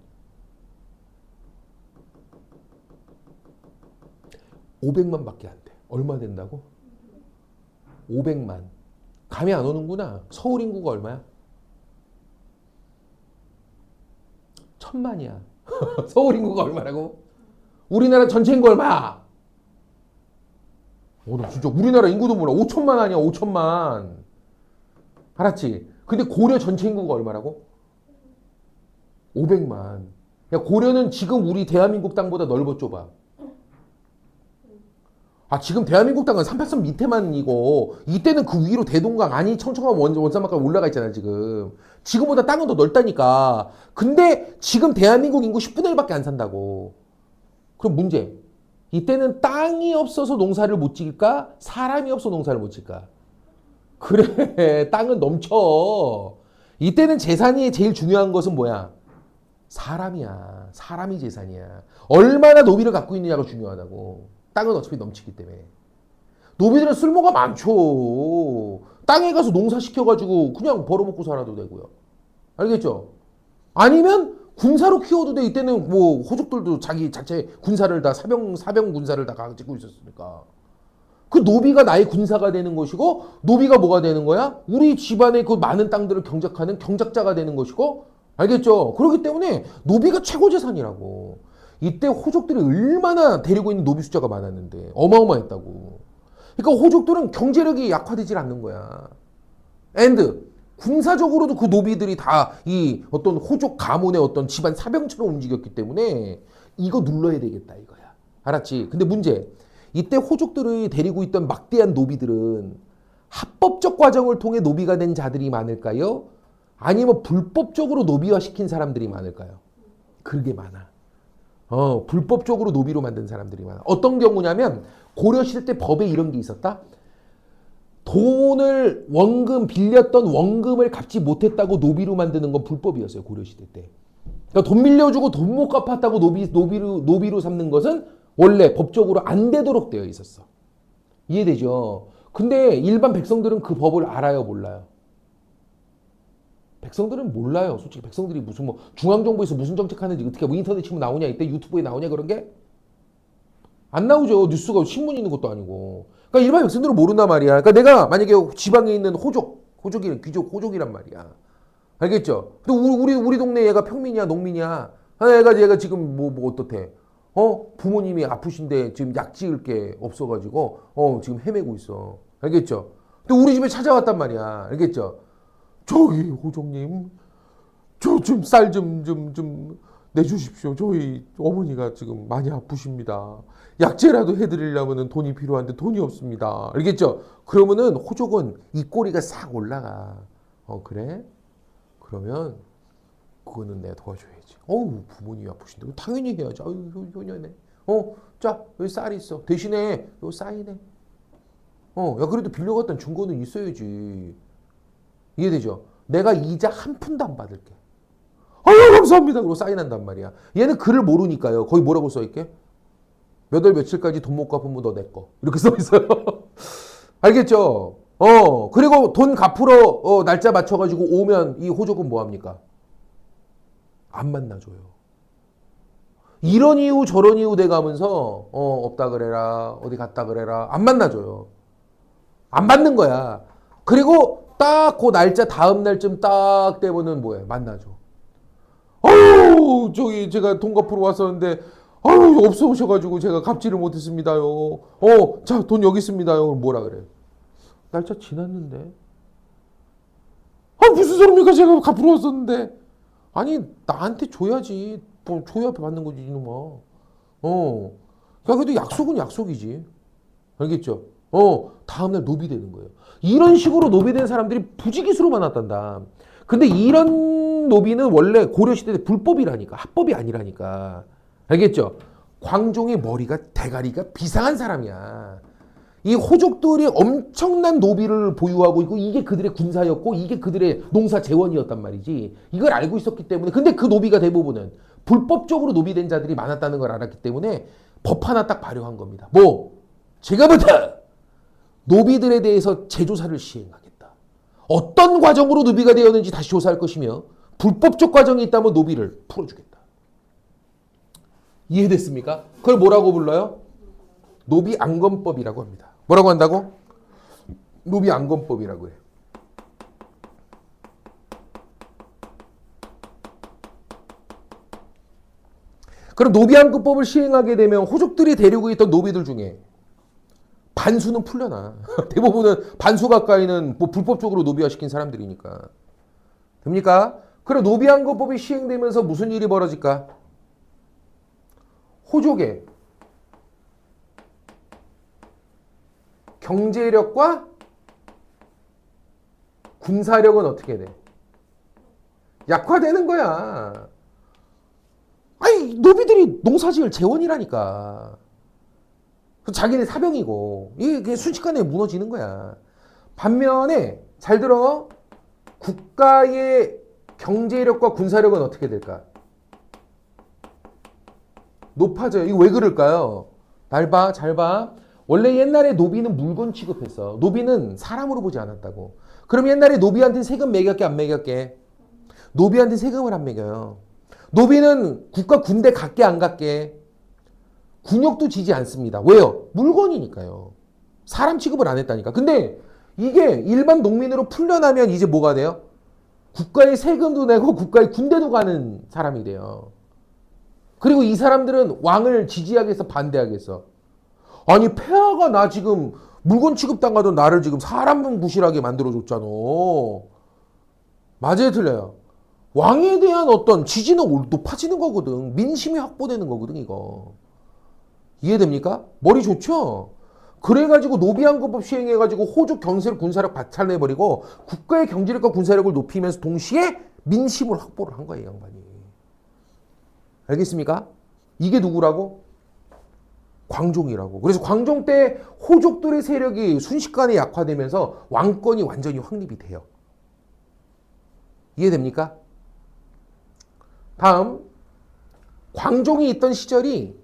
S1: 500만 밖에 안 돼. 얼마 된다고? 500만. 감이 안 오는구나. 서울 인구가 얼마야? 1000만이야. 서울 인구가 얼마라고? 우리나라 전체 인구 얼마야? 나 진짜 우리나라 인구도 몰라. 5천만 아니야, 5천만. 알았지? 근데 고려 전체 인구가 얼마라고? 500만. 야, 고려는 지금 우리 대한민국 땅보다 넓어 좁아. 지금 대한민국 땅은 383 밑에만 이고, 이때는 그 위로 대동강, 아니, 청천강 원산막까지 올라가 있잖아, 지금. 지금보다 땅은 더 넓다니까. 근데 지금 대한민국 인구 10분의 1밖에 안 산다고. 그럼 문제. 이때는 땅이 없어서 농사를 못 지을까? 사람이 없어 농사를 못 지을까? 그래, 땅은 넘쳐. 이때는 재산이 제일 중요한 것은 뭐야? 사람이야. 사람이 재산이야. 얼마나 노비를 갖고 있느냐가 중요하다고. 땅은 어차피 넘치기 때문에. 노비들은 쓸모가 많죠. 땅에 가서 농사 시켜가지고 그냥 벌어먹고 살아도 되고요. 알겠죠? 아니면 군사로 키워도 돼. 이때는 뭐 호족들도 자기 자체 군사를 다 사병 군사를 다 가지고 있었으니까. 그 노비가 나의 군사가 되는 것이고, 노비가 뭐가 되는 거야? 우리 집안의 그 많은 땅들을 경작하는 경작자가 되는 것이고, 알겠죠? 그렇기 때문에 노비가 최고 재산이라고. 이때 호족들이 얼마나 데리고 있는 노비 숫자가 많았는데 어마어마했다고. 그러니까 호족들은 경제력이 약화되질 않는 거야. 앤드 군사적으로도 그 노비들이 다 이 어떤 호족 가문의 어떤 집안 사병처럼 움직였기 때문에 이거 눌러야 되겠다 이거야. 알았지? 근데 문제, 이때 호족들이 데리고 있던 막대한 노비들은 합법적 과정을 통해 노비가 된 자들이 많을까요? 아니면 불법적으로 노비화 시킨 사람들이 많을까요? 그게 많아. 불법적으로 노비로 만든 사람들이 많아. 어떤 경우냐면 고려시대 때 법에 이런 게 있었다. 돈을 빌렸던 원금을 갚지 못했다고 노비로 만드는 건 불법이었어요. 고려시대 때. 그러니까 돈 빌려주고 돈 못 갚았다고 노비로 삼는 것은 원래 법적으로 안 되도록 되어 있었어. 이해되죠? 근데 일반 백성들은 그 법을 알아요, 몰라요? 백성들은 몰라요. 솔직히 백성들이 무슨 뭐 중앙정부에서 무슨 정책 하는지 어떻게 뭐 인터넷 치면 나오냐, 이때 유튜브에 나오냐, 그런 게 안 나오죠. 뉴스가 신문 있는 것도 아니고. 그러니까 일반 백성들은 모른단 말이야. 그러니까 내가 만약에 지방에 있는 호족이란 귀족, 호족이란 말이야. 알겠죠? 근데 우리 동네 얘가 평민이야, 농민이야. 얘가 지금 뭐 어떻대? 부모님이 아프신데 지금 약 지을 게 없어가지고 지금 헤매고 있어. 알겠죠? 근데 우리 집에 찾아왔단 말이야. 알겠죠? 저기 호족님, 저 좀 쌀 좀 내주십시오. 저희 어머니가 지금 많이 아프십니다. 약재라도 해드리려면 돈이 필요한데 돈이 없습니다. 알겠죠? 그러면은 호족은 이 꼬리가 싹 올라가. 그래? 그러면 그거는 내가 도와줘야지. 부모님이 아프신데 당연히 해야지. 효녀네. 자, 여기 쌀이 있어. 대신에 요 쌀이네. 야, 그래도 빌려갔던 증거는 있어야지. 이해되죠? 내가 이자 한 푼도 안 받을게. 감사합니다. 그러고 사인한단 말이야. 얘는 글을 모르니까요. 거기 뭐라고 써있게? 몇 월 며칠까지 돈 못 갚으면 너 내 거. 이렇게 써있어요. 알겠죠? 그리고 돈 갚으러 날짜 맞춰가지고 오면 이 호족은 뭐합니까? 안 만나줘요. 이런 이유 저런 이유 돼가면서 없다 그래라, 어디 갔다 그래라, 안 만나줘요. 안 받는 거야. 그리고 딱 그 날짜 다음 날쯤 딱 되면은 뭐해? 만나줘. 저기 제가 돈 갚으러 왔었는데 없어 오셔가지고 제가 갚지를 못했습니다요. 자, 돈 여기 있습니다요. 뭐라 그래? 날짜 지났는데. 무슨 소리입니까? 제가 갚으러 왔었는데. 아니, 나한테 줘야지. 뭐 줘야 받는 거지, 이놈아. 그래도 약속은 약속이지. 알겠죠? 다음날 노비 되는 거예요. 이런 식으로 노비 된 사람들이 부지기수로 많았단다. 근데 이런 노비는 원래 고려시대 때 불법이라니까. 합법이 아니라니까. 알겠죠? 광종의 머리가, 대가리가 비상한 사람이야. 이 호족들이 엄청난 노비를 보유하고 있고, 이게 그들의 군사였고, 이게 그들의 농사 재원이었단 말이지. 이걸 알고 있었기 때문에. 근데 그 노비가 대부분은 불법적으로 노비된 자들이 많았다는 걸 알았기 때문에 법 하나 딱 발효한 겁니다. 지금부터 노비들에 대해서 재조사를 시행하겠다. 어떤 과정으로 노비가 되었는지 다시 조사할 것이며, 불법적 과정이 있다면 노비를 풀어주겠다. 이해됐습니까? 그걸 뭐라고 불러요? 노비안건법이라고 합니다. 뭐라고 한다고? 노비안건법이라고 해요. 그럼 노비안건법을 시행하게 되면 호족들이 데리고 있던 노비들 중에 반수는 풀려나. 대부분은 반수 가까이는 뭐 불법적으로 노비화시킨 사람들이니까. 됩니까? 그럼 노비환급법이 시행되면서 무슨 일이 벌어질까? 호족의 경제력과 군사력은 어떻게 돼? 약화되는 거야. 아니, 노비들이 농사지을 재원이라니까. 자기네 사병이고 이게 순식간에 무너지는 거야. 반면에 잘 들어. 국가의 경제력과 군사력은 어떻게 될까? 높아져요. 이거 왜 그럴까요? 잘 봐. 원래 옛날에 노비는 물건 취급했어. 노비는 사람으로 보지 않았다고. 그럼 옛날에 노비한테 세금 매겼게 안 매겼게? 노비한테 세금을 안 매겨요. 노비는 국가 군대 갖게 안 갖게? 군역도 지지 않습니다. 왜요? 물건이니까요. 사람 취급을 안 했다니까. 근데 이게 일반 농민으로 풀려나면 이제 뭐가 돼요? 국가의 세금도 내고 국가의 군대도 가는 사람이 돼요. 그리고 이 사람들은 왕을 지지하겠어, 반대하겠어? 아니, 폐하가 나 지금 물건 취급당하던 나를 지금 사람 구실하게 만들어줬잖아. 맞아요, 틀려요? 왕에 대한 어떤 지지는 높아지는 거거든. 민심이 확보되는 거거든, 이거. 이해됩니까? 머리 좋죠? 그래가지고 노비환급법 시행해가지고 호족 경제력 군사력 박탈내버리고 국가의 경제력과 군사력을 높이면서 동시에 민심을 확보를 한 거예요, 이 양반이. 알겠습니까? 이게 누구라고? 광종이라고. 그래서 광종 때 호족들의 세력이 순식간에 약화되면서 왕권이 완전히 확립이 돼요. 이해됩니까? 다음, 광종이 있던 시절이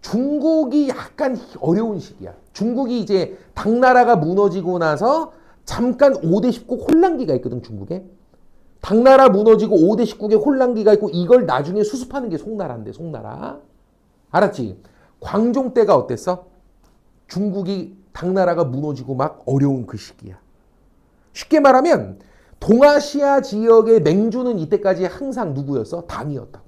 S1: 중국이 약간 어려운 시기야. 중국이 이제 당나라가 무너지고 나서 잠깐 5대 19 혼란기가 있거든, 중국에. 당나라 무너지고 5대 19개 혼란기가 있고 이걸 나중에 수습하는 게 송나라인데, 송나라. 알았지? 광종 때가 어땠어? 중국이 당나라가 무너지고 막 어려운 그 시기야. 쉽게 말하면 동아시아 지역의 맹주는 이때까지 항상 누구였어? 당이었다고.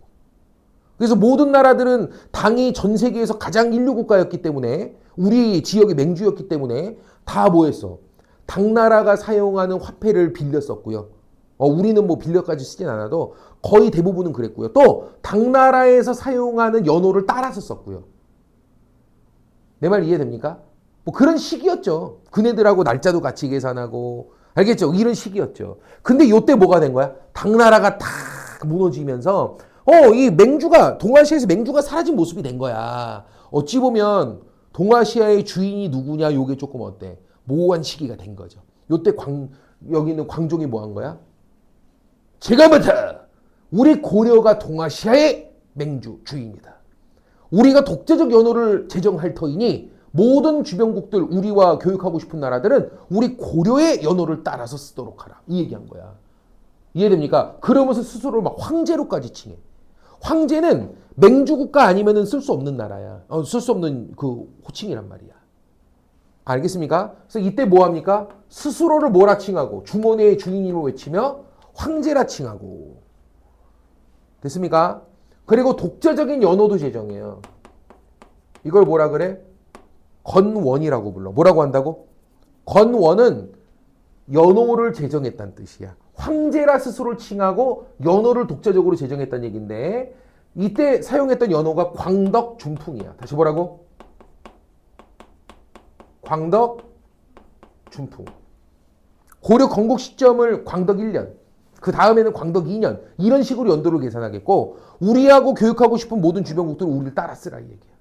S1: 그래서 모든 나라들은 당이 전 세계에서 가장 인류 국가였기 때문에 우리 지역의 맹주였기 때문에 다 뭐했어? 당나라가 사용하는 화폐를 빌려 썼고요. 우리는 뭐 빌려까지 쓰진 않아도 거의 대부분은 그랬고요. 또 당나라에서 사용하는 연호를 따라서 썼고요. 내 말 이해됩니까? 뭐 그런 시기였죠. 그네들하고 날짜도 같이 계산하고 알겠죠? 이런 시기였죠. 근데 이때 뭐가 된 거야? 당나라가 탁 무너지면서 이 맹주가 동아시아에서 맹주가 사라진 모습이 된 거야. 어찌 보면 동아시아의 주인이 누구냐 요게 조금 어때? 모호한 시기가 된 거죠. 요때 여기 있는 광종이 뭐 한 거야? 지금부터 우리 고려가 동아시아의 맹주 주인이다. 우리가 독재적 연호를 제정할 터이니 모든 주변국들 우리와 교육하고 싶은 나라들은 우리 고려의 연호를 따라서 쓰도록 하라. 이 얘기한 거야. 이해됩니까? 그러면서 스스로를 막 황제로까지 칭해. 황제는 맹주국가 아니면은 쓸 수 없는 나라야. 쓸 수 없는 그 호칭이란 말이야. 알겠습니까? 그래서 이때 뭐 합니까? 스스로를 뭐라 칭하고 주머니의 주인임을 외치며 황제라 칭하고. 됐습니까? 그리고 독자적인 연호도 제정해요. 이걸 뭐라 그래? 건원이라고 불러. 뭐라고 한다고? 건원은 연호를 제정했다는 뜻이야. 황제라 스스로를 칭하고 연호를 독자적으로 제정했다는 얘기인데 이때 사용했던 연호가 광덕 준풍이야. 다시 뭐라고? 광덕 준풍. 고려 건국 시점을 광덕 1년, 그 다음에는 광덕 2년 이런 식으로 연도를 계산하겠고 우리하고 교육하고 싶은 모든 주변국들은 우리를 따라 쓰라 이 얘기야.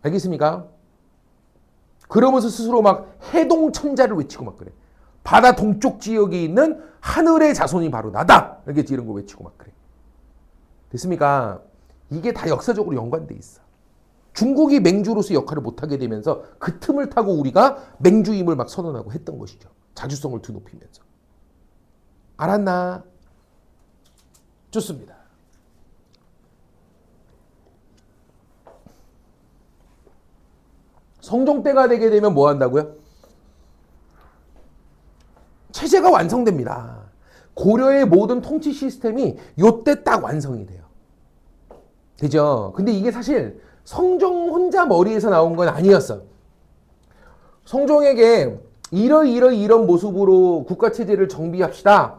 S1: 알겠습니까? 그러면서 스스로 막 해동천자를 외치고 막 그래. 바다 동쪽 지역에 있는 하늘의 자손이 바로 나다. 알겠지? 이런 거 외치고 막 그래. 됐습니까? 이게 다 역사적으로 연관돼 있어. 중국이 맹주로서 역할을 못하게 되면서 그 틈을 타고 우리가 맹주임을 막 선언하고 했던 것이죠. 자주성을 드높이면서. 알았나? 좋습니다. 성종 때가 되게 되면 뭐 한다고요? 체제가 완성됩니다. 고려의 모든 통치 시스템이 요때 딱 완성이 돼요. 되죠? 근데 이게 사실 성종 혼자 머리에서 나온 건 아니었어. 성종에게 이런 모습으로 국가체제를 정비합시다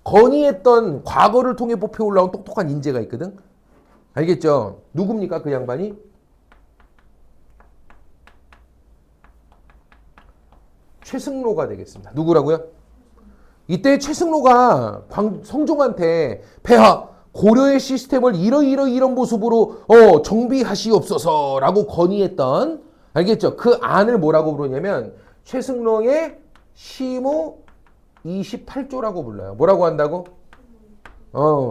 S1: 건의했던 과거를 통해 뽑혀 올라온 똑똑한 인재가 있거든. 알겠죠? 누굽니까 그 양반이? 최승로가 되겠습니다. 누구라고요? 이때 최승로가 성종한테 폐하 고려의 시스템을 이런 모습으로 정비하시옵소서라고 건의했던, 알겠죠? 그 안을 뭐라고 부르냐면 최승로의 시무 28조라고 불러요. 뭐라고 한다고?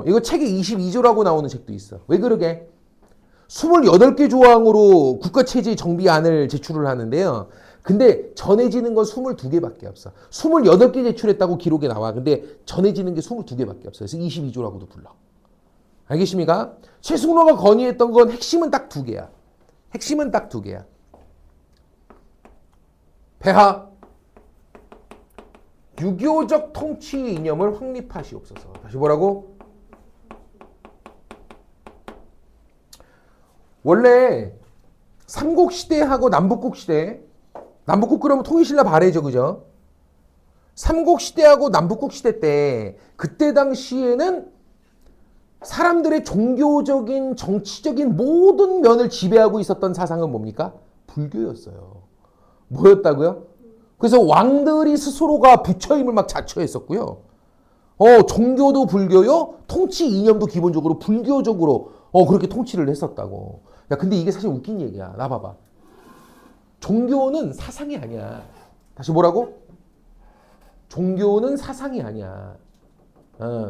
S1: 이거 책에 22조라고 나오는 책도 있어. 왜 그러게? 28개 조항으로 국가체제 정비안을 제출을 하는데요. 근데 전해지는 건 22개밖에 없어. 28개 제출했다고 기록에 나와. 근데 전해지는 게 22개밖에 없어. 그래서 22조라고도 불러. 알겠습니까? 최승로가 건의했던 건 핵심은 딱 두 개야. 핵심은 딱 두 개야. 폐하, 유교적 통치 이념을 확립하시옵소서. 다시 뭐라고? 원래 삼국시대하고 남북국시대, 남북국 그러면 통일신라 발해죠, 그죠? 삼국시대하고 남북국시대 때, 그때 당시에는 사람들의 종교적인, 정치적인 모든 면을 지배하고 있었던 사상은 뭡니까? 불교였어요. 뭐였다고요? 그래서 왕들이 스스로가 부처임을 막 자처했었고요. 종교도 불교요, 통치 이념도 기본적으로 불교적으로 그렇게 통치를 했었다고. 야, 근데 이게 사실 웃긴 얘기야. 나 봐봐. 종교는 사상이 아니야. 다시 뭐라고? 종교는 사상이 아니야.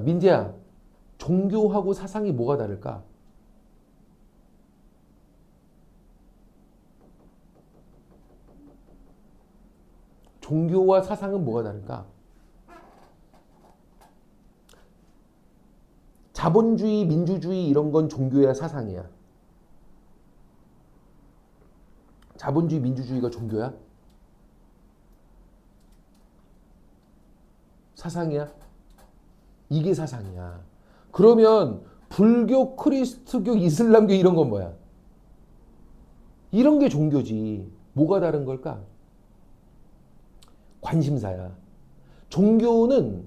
S1: 민재야, 종교하고 사상이 뭐가 다를까? 종교와 사상은 뭐가 다를까? 자본주의, 민주주의 이런 건 종교야, 사상이야? 자본주의, 민주주의가 종교야? 사상이야? 이게 사상이야. 그러면 불교, 크리스트교, 이슬람교 이런 건 뭐야? 이런 게 종교지. 뭐가 다른 걸까? 관심사야. 종교는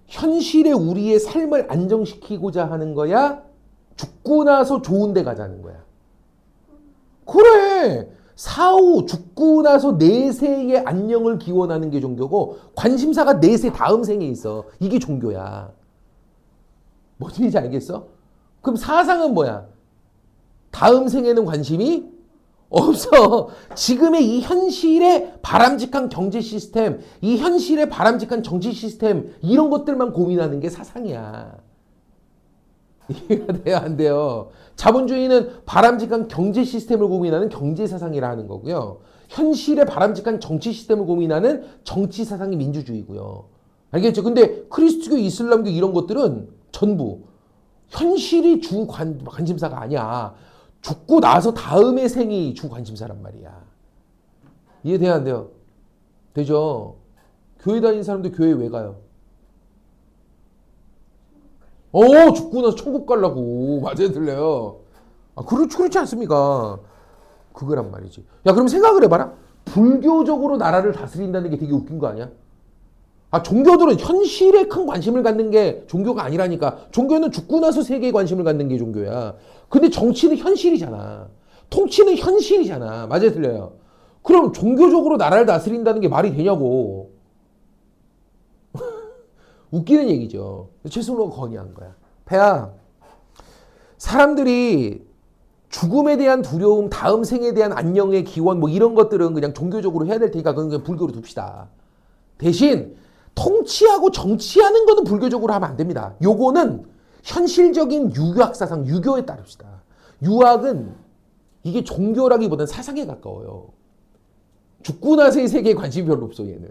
S1: 현실의 우리의 삶을 안정시키고자 하는 거야? 죽고 나서 좋은 데 가자는 거야? 그래! 사후 죽고 나서 내세의 안녕을 기원하는 게 종교고, 관심사가 내세 다음 생에 있어. 이게 종교야. 뭔 얘기인지 알겠어? 그럼 사상은 뭐야? 다음 생에는 관심이 없어. 지금의 이 현실의 바람직한 경제 시스템, 이 현실의 바람직한 정치 시스템, 이런 것들만 고민하는 게 사상이야. 이해가 돼요? 안 돼요? 자본주의는 바람직한 경제 시스템을 고민하는 경제 사상이라 하는 거고요. 현실의 바람직한 정치 시스템을 고민하는 정치 사상이 민주주의고요. 알겠죠? 근데 크리스트교, 이슬람교 이런 것들은 전부 현실이 주 관심사가 아니야. 죽고 나서 다음의 생이 주 관심사란 말이야. 이해돼야 안 돼요? 되죠? 교회 다니는 사람들 교회 왜 가요? 죽고 나서 천국 가려고. 맞아요, 들려요? 그렇지 않습니까? 그거란 말이지. 야, 그럼 생각을 해봐라. 불교적으로 나라를 다스린다는 게 되게 웃긴 거 아니야? 종교들은 현실에 큰 관심을 갖는 게 종교가 아니라니까. 종교는 죽고 나서 세계에 관심을 갖는 게 종교야. 근데 정치는 현실이잖아. 통치는 현실이잖아. 맞아요, 틀려요? 그럼 종교적으로 나라를 다스린다는 게 말이 되냐고. 웃기는 얘기죠. 최승로가 건의한 거야. 폐하, 사람들이 죽음에 대한 두려움, 다음 생에 대한 안녕의 기원, 뭐 이런 것들은 그냥 종교적으로 해야 될 테니까 그건 그냥 불교로 둡시다. 대신 통치하고 정치하는 거는 불교적으로 하면 안 됩니다. 요거는 현실적인 유교학 사상, 유교에 따릅시다. 유학은 이게 종교라기보다는 사상에 가까워요. 죽고 나서의 세계에 관심이 별로 없어, 얘는.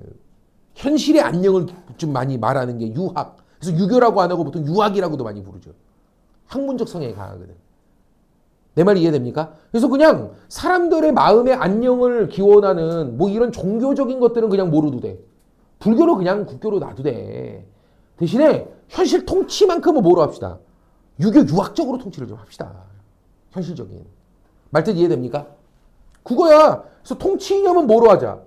S1: 현실의 안녕을 좀 많이 말하는 게 유학. 그래서 유교라고 안 하고 보통 유학이라고도 많이 부르죠. 학문적 성향이 강하거든. 내 말 이해됩니까? 그래서 그냥 사람들의 마음의 안녕을 기원하는 뭐 이런 종교적인 것들은 그냥 모르도 돼. 불교로 그냥 국교로 놔도 돼. 대신에 현실 통치만큼은 뭐로 합시다. 유교 유학적으로 통치를 좀 합시다. 현실적인. 말뜻 이해됩니까? 그거야. 그래서 통치 이념은 뭐로 하자?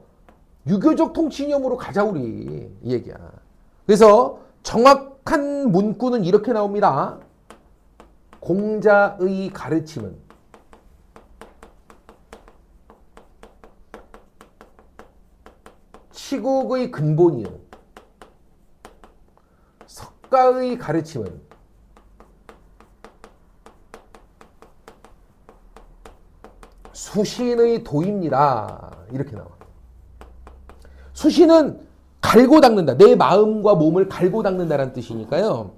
S1: 유교적 통치 이념으로 가자 우리. 이 얘기야. 그래서 정확한 문구는 이렇게 나옵니다. 공자의 가르침은 치국의 근본이요. 석가의 가르침은 수신의 도입니다. 이렇게 나와. 수신은 갈고 닦는다. 내 마음과 몸을 갈고 닦는다라는 뜻이니까요.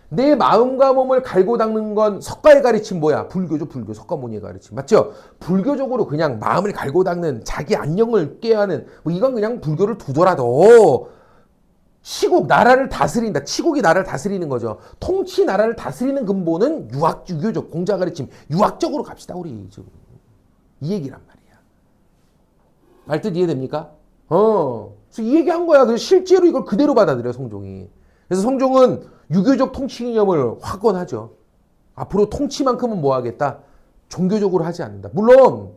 S1: 내 마음과 몸을 갈고 닦는 건 석가의 가르침 뭐야? 불교죠. 불교. 석가모니의 가르침. 맞죠? 불교적으로 그냥 마음을 갈고 닦는 자기 안녕을 깨하는 뭐 이건 그냥 불교를 두더라도 시국, 나라를 다스린다. 치국이 나라를 다스리는 거죠. 통치 나라를 다스리는 근본은 유교적, 공자 가르침. 유학적으로 갑시다. 우리 지금. 이 얘기란 말이야. 말뜻 이해됩니까? 그래서 이 얘기한 거야. 그래서 실제로 이걸 그대로 받아들여 성종이. 그래서 성종은 유교적 통치 이념을 확언하죠. 앞으로 통치만큼은 뭐 하겠다? 종교적으로 하지 않는다. 물론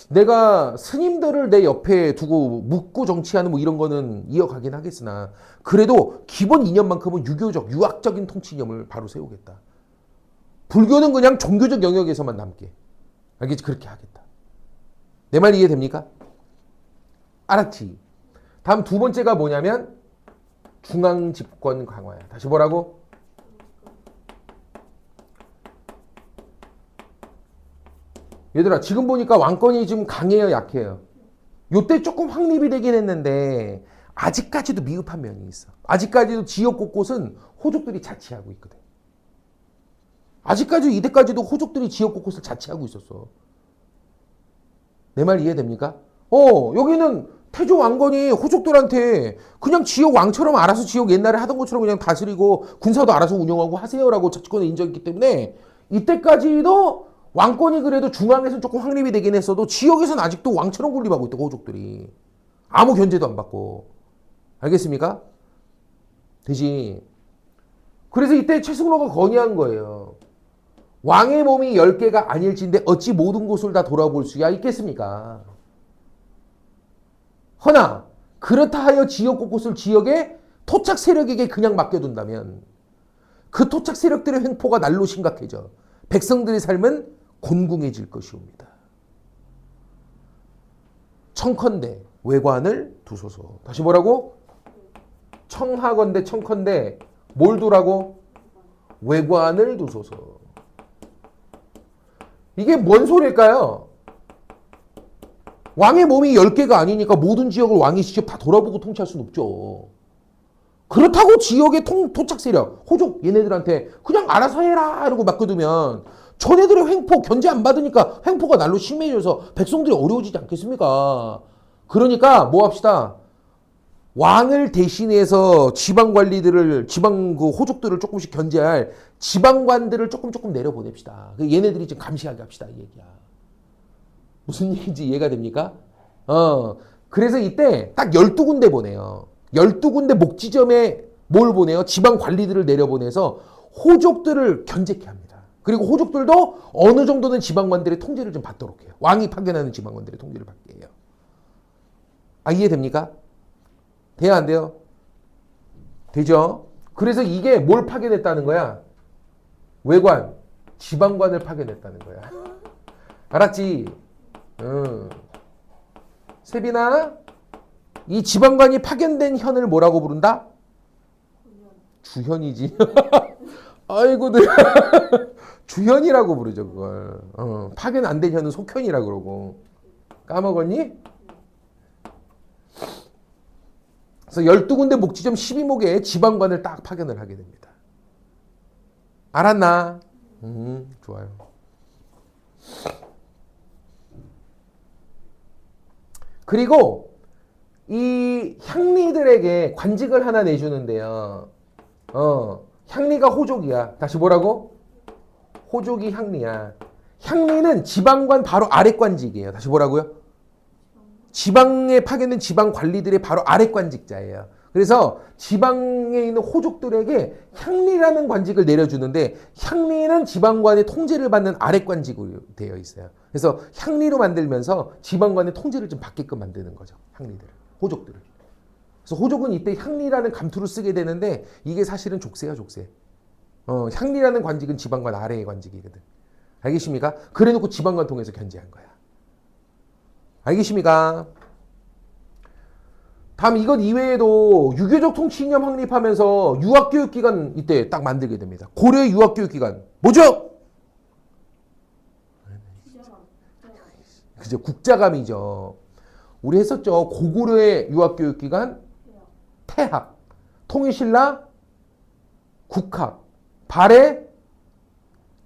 S1: 내가 스님들을 내 옆에 두고 묻고 정치하는 뭐 이런 거는 이어가긴 하겠으나 그래도 기본 이념만큼은 유교적, 유학적인 통치 이념을 바로 세우겠다. 불교는 그냥 종교적 영역에서만 남게. 알겠지? 그렇게 하겠다. 내 말 이해됩니까? 알았지? 다음 두 번째가 뭐냐면 중앙 집권 강화야. 다시 뭐라고? 얘들아 지금 보니까 왕권이 지금 강해요, 약해요? 요때 조금 확립이 되긴 했는데 아직까지도 미흡한 면이 있어. 아직까지도 지역 곳곳은 호족들이 자치하고 있거든. 아직까지 이때까지도 호족들이 지역 곳곳을 자치하고 있었어. 내 말 이해됩니까? 여기는 태조 왕건이 호족들한테 그냥 지역 왕처럼 알아서 지역 옛날에 하던 것처럼 그냥 다스리고 군사도 알아서 운영하고 하세요라고 자치권을 인정했기 때문에 이때까지도 왕권이 그래도 중앙에서는 조금 확립이 되긴 했어도 지역에서는 아직도 왕처럼 군림하고 있다고 호족들이. 아무 견제도 안 받고. 알겠습니까? 되지. 그래서 이때 최승로가 건의한 거예요. 왕의 몸이 10개가 아닐진데 어찌 모든 곳을 다 돌아볼 수야 있겠습니까? 허나 그렇다 하여 지역 곳곳을 지역의 토착 세력에게 그냥 맡겨둔다면 그 토착 세력들의 횡포가 날로 심각해져 백성들의 삶은 곤궁해질 것이옵니다. 청컨대 외관을 두소서. 다시 뭐라고? 청하건대 청컨대 뭘 두라고? 외관을 두소서. 이게 뭔 소리일까요? 왕의 몸이 10개가 아니니까 모든 지역을 왕이 직접 다 돌아보고 통치할 수는 없죠. 그렇다고 지역의 토착 세력, 호족 얘네들한테 그냥 알아서 해라 이러고 맡겨두면 저네들의 횡포 견제 안 받으니까 횡포가 날로 심해져서 백성들이 어려워지지 않겠습니까? 그러니까 뭐 합시다. 왕을 대신해서 지방 관리들을 지방 그 호족들을 조금씩 견제할 지방관들을 조금 내려보냅시다. 얘네들이 좀 감시하게 합시다 이 얘기야. 무슨 얘기인지 이해가 됩니까? 그래서 이때 딱 12군데 보내요. 12군데 목지점에 뭘 보내요? 지방 관리들을 내려보내서 호족들을 견제케 합니다. 그리고 호족들도 어느 정도는 지방관들의 통제를 좀 받도록 해요. 왕이 파견하는 지방관들의 통제를 받게 해요. 아, 이해됩니까? 돼요, 안 돼요? 되죠? 그래서 이게 뭘 파견했다는 거야? 외관, 지방관을 파견했다는 거야. 알았지? 세빈아, 이 지방관이 파견된 현을 뭐라고 부른다? 주현이지. 아이고, 주현이라고 부르죠, 그걸. 파견 안 된 현은 속현이라고 그러고. 까먹었니? 그래서 12군데 목지점 12목에 지방관을 딱 파견을 하게 됩니다. 알았나? 좋아요. 그리고 이 향리들에게 관직을 하나 내주는데요. 향리가 호족이야. 다시 뭐라고? 호족이 향리야. 향리는 지방관 바로 아래 관직이에요. 다시 뭐라고요? 지방에 파견된 지방 관리들의 바로 아래 관직자예요. 그래서 지방에 있는 호족들에게 향리라는 관직을 내려주는데 향리는 지방관의 통제를 받는 아랫관직으로 되어 있어요. 그래서 향리로 만들면서 지방관의 통제를 좀 받게끔 만드는 거죠. 향리들을, 호족들을. 그래서 호족은 이때 향리라는 감투를 쓰게 되는데 이게 사실은 족쇄야, 족쇄. 향리라는 관직은 지방관 아래의 관직이거든. 알겠습니까? 그래놓고 지방관 통해서 견제한 거야. 알겠습니까? 다음 이것 이외에도 유교적 통치 이념 확립하면서 유학교육기관 이때 딱 만들게 됩니다. 고려의 유학교육기관 뭐죠? 그죠, 국자감이죠. 우리 했었죠. 고구려의 유학교육기관 태학, 통일신라 국학, 발해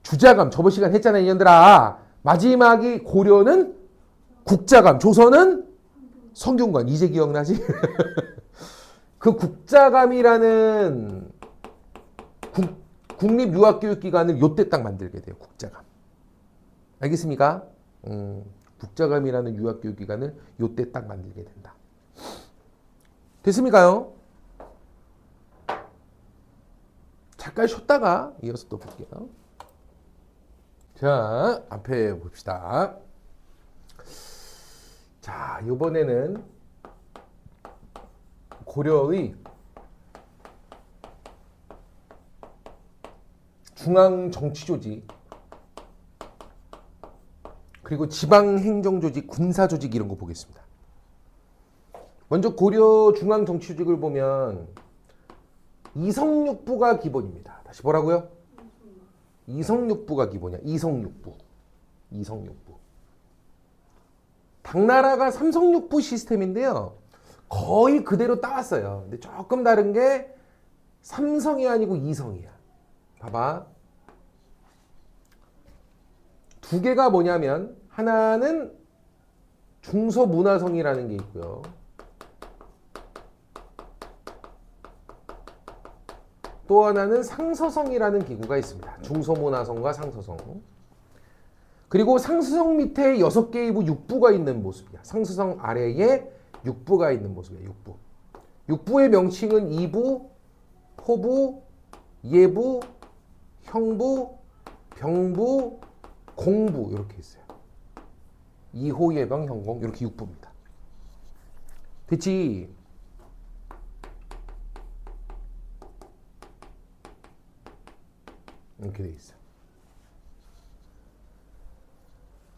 S1: 주자감. 저번 시간 했잖아요, 이년들아. 마지막이 고려는 국자감, 조선은 성균관. 이제 기억나지? 그 국자감이라는 국립유학교육기관을 요때 딱 만들게 돼요. 국자감. 알겠습니까? 국자감이라는 유학교육기관을 요때 딱 만들게 된다. 됐습니까요? 잠깐 쉬었다가 이어서 또 볼게요. 자, 앞에 봅시다. 자, 이번에는 고려의 중앙 정치 조직, 그리고 지방 행정 조직, 군사 조직 이런 거 보겠습니다. 먼저 고려 중앙 정치 조직을 보면 이성육부가 기본입니다. 다시 뭐라고요? 이성육부가 기본이야. 이성육부. 당나라가 삼성육부 시스템인데요. 거의 그대로 따왔어요. 근데 조금 다른 게 삼성이 아니고 이성이야. 봐봐. 두 개가 뭐냐면 하나는 중서문화성이라는 게 있고요. 또 하나는 상서성이라는 기구가 있습니다. 중서문화성과 상서성. 그리고 상서성 밑에 6개의 육부가 있는 모습이야. 상서성 아래에 육부가 있는 모습이야. 육부. 육부의 명칭은 이부, 포부, 예부, 형부, 병부, 공부 이렇게 있어요. 이호, 예병, 형공 이렇게 육부입니다. 됐지? 이렇게 돼 있어.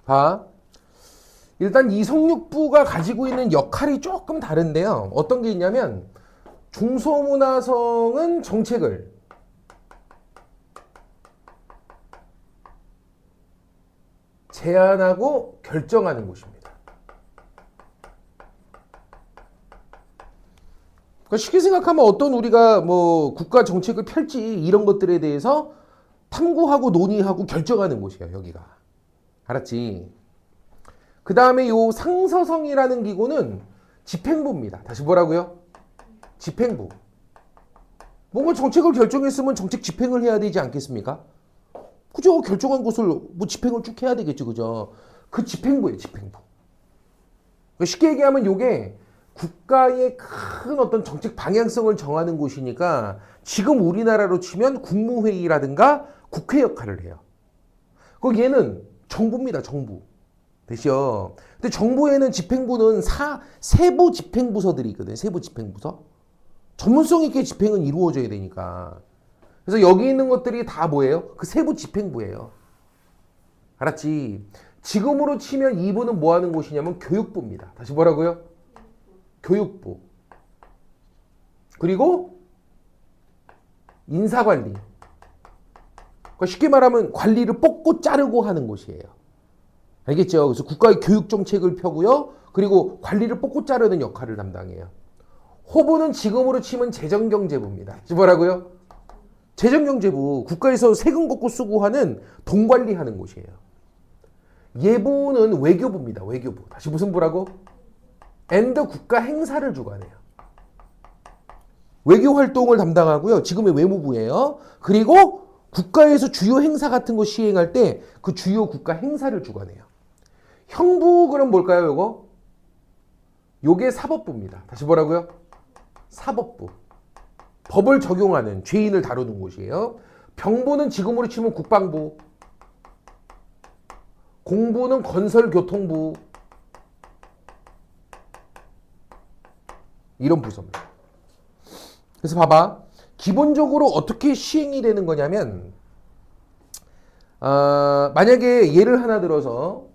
S1: 봐. 일단 이성육부가 가지고 있는 역할이 조금 다른데요. 어떤 게 있냐면 중소문화성은 정책을 제안하고 결정하는 곳입니다. 그러니까 쉽게 생각하면 어떤 우리가 뭐 국가 정책을 펼지 이런 것들에 대해서 탐구하고 논의하고 결정하는 곳이에요. 여기가. 알았지? 그 다음에 요 상서성이라는 기구는 집행부입니다. 다시 뭐라고요? 집행부. 뭔가 정책을 결정했으면 정책 집행을 해야 되지 않겠습니까? 그죠? 결정한 것을 뭐 집행을 쭉 해야 되겠죠. 그죠? 그 집행부예요. 집행부. 쉽게 얘기하면 요게 국가의 큰 어떤 정책 방향성을 정하는 곳이니까 지금 우리나라로 치면 국무회의라든가 국회 역할을 해요. 그 얘는 정부입니다. 정부. 되시죠? 근데 정부에는 집행부는 세부 집행부서들이 있거든요. 세부 집행부서. 전문성 있게 집행은 이루어져야 되니까. 그래서 여기 있는 것들이 다 뭐예요? 그 세부 집행부예요. 알았지? 지금으로 치면 이부는 뭐 하는 곳이냐면 교육부입니다. 다시 뭐라고요? 교육부. 그리고 인사관리. 그러니까 쉽게 말하면 관리를 뽑고 자르고 하는 곳이에요. 알겠죠? 그래서 국가의 교육 정책을 펴고요. 그리고 관리를 뽑고 자르는 역할을 담당해요. 호부는 지금으로 치면 재정경제부입니다. 뭐라고요? 재정경제부. 국가에서 세금 걷고 쓰고 하는 돈 관리하는 곳이에요. 예부는 외교부입니다. 외교부. 다시 무슨 부라고? 앤더 국가 행사를 주관해요. 외교 활동을 담당하고요. 지금의 외무부예요. 그리고 국가에서 주요 행사 같은 거 시행할 때 그 주요 국가 행사를 주관해요. 형부 그럼 뭘까요, 요거? 요게 사법부입니다. 다시 뭐라고요? 사법부. 법을 적용하는 죄인을 다루는 곳이에요. 병부는 지금으로 치면 국방부. 공부는 건설교통부. 이런 부서입니다. 그래서 봐봐. 기본적으로 어떻게 시행이 되는 거냐면 만약에 예를 하나 들어서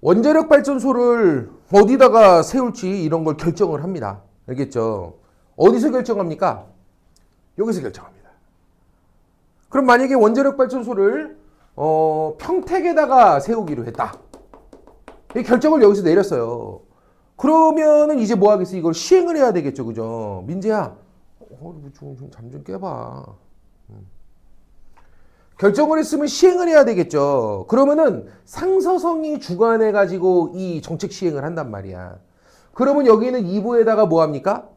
S1: 원자력 발전소를 어디다가 세울지 이런 걸 결정을 합니다. 알겠죠? 어디서 결정합니까? 여기서 결정합니다. 그럼 만약에 원자력 발전소를 평택에다가 세우기로 했다. 이 결정을 여기서 내렸어요. 그러면은 이제 뭐 하겠어? 이걸 시행을 해야 되겠죠, 그죠? 민재야, 잠 좀 깨봐. 결정을 했으면 시행을 해야 되겠죠. 그러면은 상서성이 주관해가지고 이 정책 시행을 한단 말이야. 그러면 여기는 2부에다가 뭐 합니까?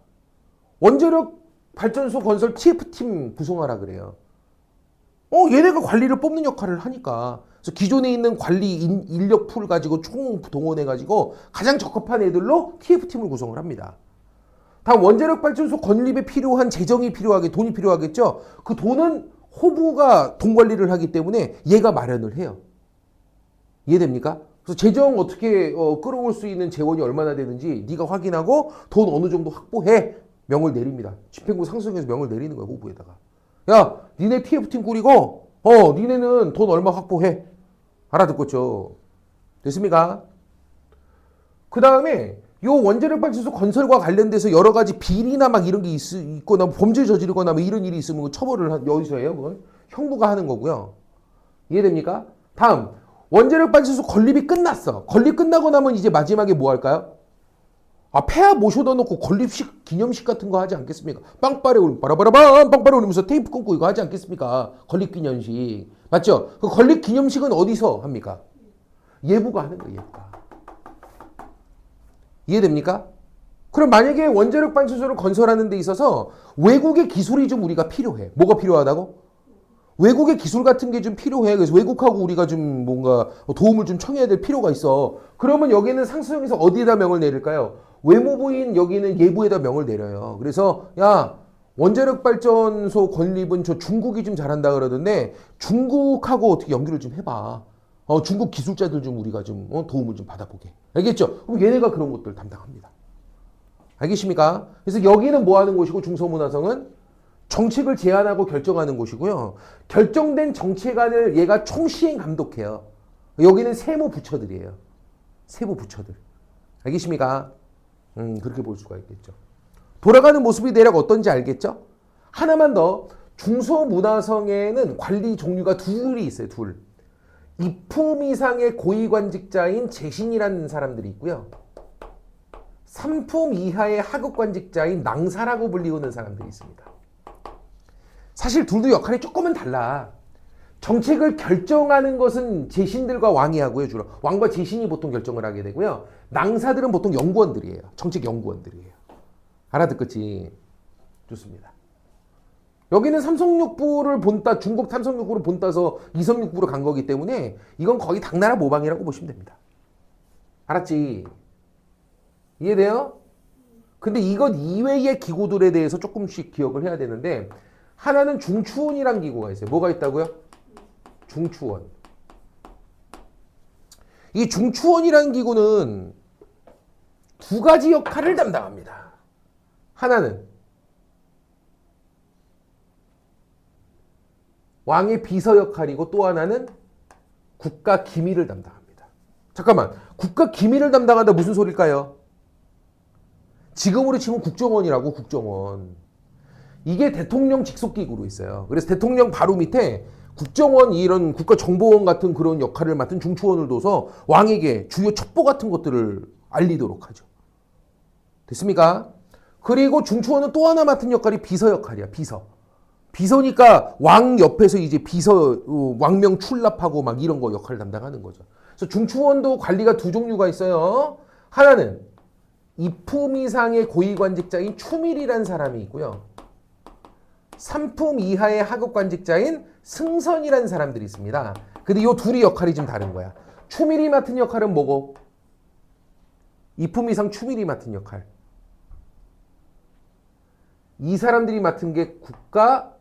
S1: 원자력 발전소 건설 TF팀 구성하라 그래요. 얘네가 관리를 뽑는 역할을 하니까. 그래서 기존에 있는 관리 인력 풀 가지고 총 동원해가지고 가장 적합한 애들로 TF팀을 구성을 합니다. 다음 원자력 발전소 건립에 필요한 재정이 필요하게 돈이 필요하겠죠. 그 돈은 호부가 돈 관리를 하기 때문에 얘가 마련을 해요. 이해됩니까? 그래서 재정 어떻게 끌어올 수 있는 재원이 얼마나 되는지 네가 확인하고 돈 어느 정도 확보해 명을 내립니다. 집행부 상수에서 명을 내리는 거예요. 호부에다가. 야, 니네 TF팀 꾸리고 니네는 돈 얼마 확보해. 알아듣겠죠? 됐습니까? 그 다음에 요 원자력 발전소 건설과 관련돼서 여러 가지 비리나 막 이런 게 있거나 범죄 저지르거나 뭐 이런 일이 있으면 처벌을 여기서 해요. 그건 형부가 하는 거고요. 이해됩니까? 다음 원자력 발전소 건립이 끝났어. 건립 끝나고 나면 이제 마지막에 뭐 할까요? 폐하 모셔다 놓고 건립식 기념식 같은 거 하지 않겠습니까? 빵빠레 울림 빠라바라밤 빵빠레 울리면서 테이프 끊고 이거 하지 않겠습니까? 건립 기념식 맞죠? 그 건립 기념식은 어디서 합니까? 예부가 하는 거예요. 예부가. 이해됩니까? 그럼 만약에 원자력 발전소를 건설하는 데 있어서 외국의 기술이 좀 우리가 필요해. 뭐가 필요하다고? 외국의 기술 같은 게 좀 필요해. 그래서 외국하고 우리가 좀 뭔가 도움을 좀 청해야 될 필요가 있어. 그러면 여기는 상수형에서 어디에다 명을 내릴까요? 외무부인 여기는 예부에다 명을 내려요. 그래서 야 원자력 발전소 건립은 저 중국이 좀 잘한다 그러던데 중국하고 어떻게 연결을 좀 해봐. 중국 기술자들 좀 우리가 좀 도움을 좀 받아보게. 알겠죠? 그럼 얘네가 그런 것들 담당합니다. 알겠습니까? 그래서 여기는 뭐 하는 곳이고 중서문화성은 정책을 제안하고 결정하는 곳이고요. 결정된 정책안을 얘가 총시행 감독해요. 여기는 세무 부처들이에요. 세부 부처들. 알겠습니까? 그렇게 볼 수가 있겠죠. 돌아가는 모습이 대략 어떤지 알겠죠? 하나만 더. 중서문화성에는 관리 종류가 둘이 있어요. 둘. 이품 이상의 고위관직자인 재신이라는 사람들이 있고요. 3품 이하의 하급관직자인 낭사라고 불리우는 사람들이 있습니다. 사실 둘도 역할이 조금은 달라. 정책을 결정하는 것은 재신들과 왕이 하고요. 주로 왕과 재신이 보통 결정을 하게 되고요. 낭사들은 보통 연구원들이에요. 정책 연구원들이에요. 알아듣겠지? 좋습니다. 여기는 삼성육부를 본따 중국 삼성육부를 본따서 이성육부로 간 거기 때문에 이건 거의 당나라 모방이라고 보시면 됩니다. 알았지? 이해돼요? 근데 이것 이외의 기구들에 대해서 조금씩 기억을 해야 되는데 하나는 중추원이라는 기구가 있어요. 뭐가 있다고요? 중추원. 이 중추원이라는 기구는 두 가지 역할을 담당합니다. 하나는 왕의 비서 역할이고 또 하나는 국가 기밀을 담당합니다. 잠깐만. 국가 기밀을 담당한다 무슨 소릴까요? 지금으로 치면 국정원이라고 국정원. 이게 대통령 직속기구로 있어요. 그래서 대통령 바로 밑에 국정원 이런 국가정보원 같은 그런 역할을 맡은 중추원을 둬서 왕에게 주요 첩보 같은 것들을 알리도록 하죠. 됐습니까? 그리고 중추원은 또 하나 맡은 역할이 비서 역할이야. 비서. 비서니까 왕 옆에서 이제 비서 왕명 출납하고 막 이런 거 역할을 담당하는 거죠. 그래서 중추원도 관리가 두 종류가 있어요. 하나는 이품 이상의 고위관직자인 추밀이라는 사람이 있고요. 3품 이하의 하급관직자인 승선이라는 사람들이 있습니다. 근데 이 둘이 역할이 좀 다른 거야. 추밀이 맡은 역할은 뭐고? 2품 이상 추밀이 맡은 역할. 이 사람들이 맡은 게 국가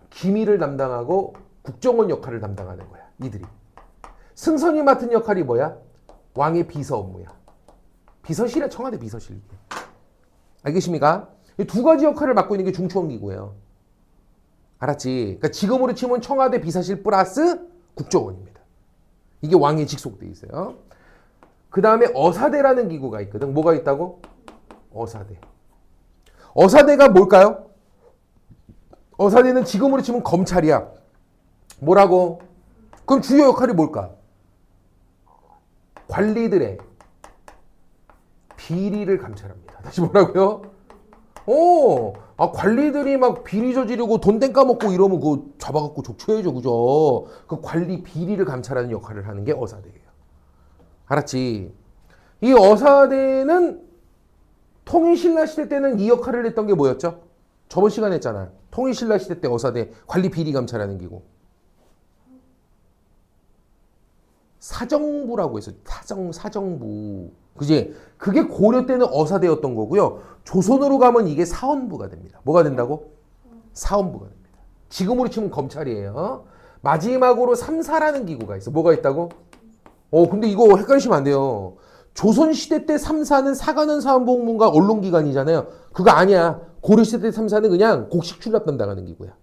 S1: 기밀을 담당하고 국정원 역할을 담당하는 거야. 이들이. 승선이 맡은 역할이 뭐야? 왕의 비서 업무야. 비서실에 청와대 비서실. 알겠습니까? 이 두 가지 역할을 맡고 있는 게 중추원기구예요. 알았지? 그러니까 지금으로 치면 청와대 비서실 플러스 국정원입니다. 이게 왕에 직속돼 있어요. 그 다음에 어사대라는 기구가 있거든. 뭐가 있다고? 어사대. 어사대가 뭘까요? 어사대는 지금으로 치면 검찰이야. 뭐라고? 그럼 주요 역할이 뭘까? 관리들의 비리를 감찰합니다. 다시 뭐라고요? 관리들이 막 비리 저지르고 돈 땡까먹고 이러면 그거 잡아갖고 족쳐야죠. 그죠? 그 관리 비리를 감찰하는 역할을 하는 게 어사대예요. 알았지? 이 어사대는 통일신라 시대 때는 이 역할을 했던 게 뭐였죠? 저번 시간에 했잖아. 통일신라 시대 때 어사대 관리 비리 감찰하는 기구. 사정부라고 해서 사정부. 그지? 그게 고려 때는 어사대였던 거고요. 조선으로 가면 이게 사헌부가 됩니다. 뭐가 된다고? 사헌부가 됩니다. 지금으로 치면 검찰이에요. 마지막으로 3사라는 기구가 있어. 뭐가 있다고? 근데 이거 헷갈리시면 안 돼요. 조선시대 때 3사는 사관원 사헌부문과 언론기관이잖아요. 그거 아니야. 고려시대 때 3사는 그냥 곡식 출납 담당하는 기구야.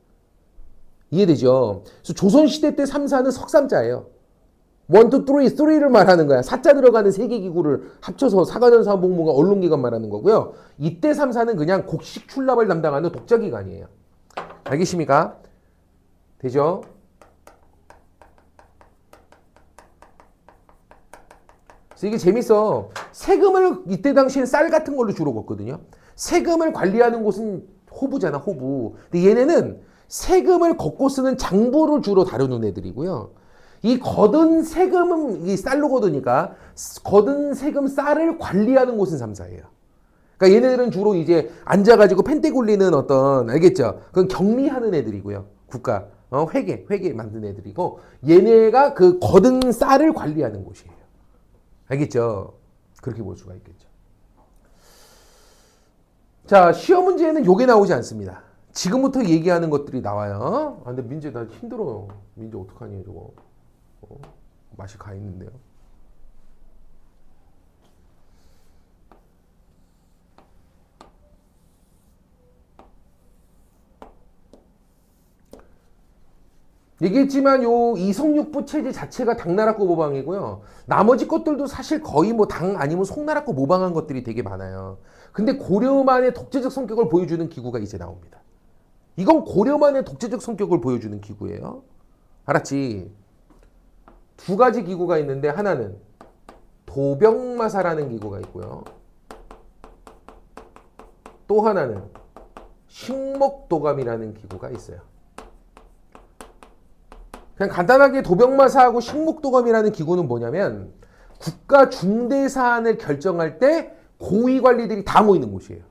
S1: 이해되죠? 그래서 조선시대 때 3사는 석삼자예요. 1, 2, 3, 3를 말하는 거야. 사자 들어가는 세 개 기구를 합쳐서 사관원 사헌부문과 언론기관 말하는 거고요. 이때 3사는 그냥 곡식 출납을 담당하는 독자기관이에요. 알겠습니까? 되죠? 그래서 이게 재밌어. 세금을 이때 당시엔 쌀 같은 걸로 주로 걷거든요. 세금을 관리하는 곳은 호부잖아, 호부. 근데 얘네는 세금을 걷고 쓰는 장부를 주로 다루는 애들이고요. 이 거둔 세금은 이 쌀로 거두니까 거둔 세금 쌀을 관리하는 곳은 3사예요. 그러니까 얘네들은 주로 이제 앉아가지고 펜대 굴리는 어떤, 알겠죠? 그건 격리하는 애들이고요. 국가 회계 만든 애들이고, 얘네가 그 거둔 쌀을 관리하는 곳이에요. 알겠죠? 그렇게 볼 수가 있겠죠. 자, 시험 문제에는 요게 나오지 않습니다. 지금부터 얘기하는 것들이 나와요. 근데 민재 나 힘들어. 민재 어떡하니 저거. 맛이 가 있는데요. 얘기했지만 요 이성육부 체제 자체가 당나라거 모방이고요. 나머지 것들도 사실 거의 뭐 당 아니면 송나라거 모방한 것들이 되게 많아요. 근데 고려만의 독재적 성격을 보여주는 기구가 이제 나옵니다. 이건 고려만의 독재적 성격을 보여주는 기구예요. 알았지? 두 가지 기구가 있는데 하나는 도병마사라는 기구가 있고요. 또 하나는 식목도감이라는 기구가 있어요. 그냥 간단하게 도병마사하고 식목도감이라는 기구는 뭐냐면 국가 중대 사안을 결정할 때 고위 관리들이 다 모이는 곳이에요.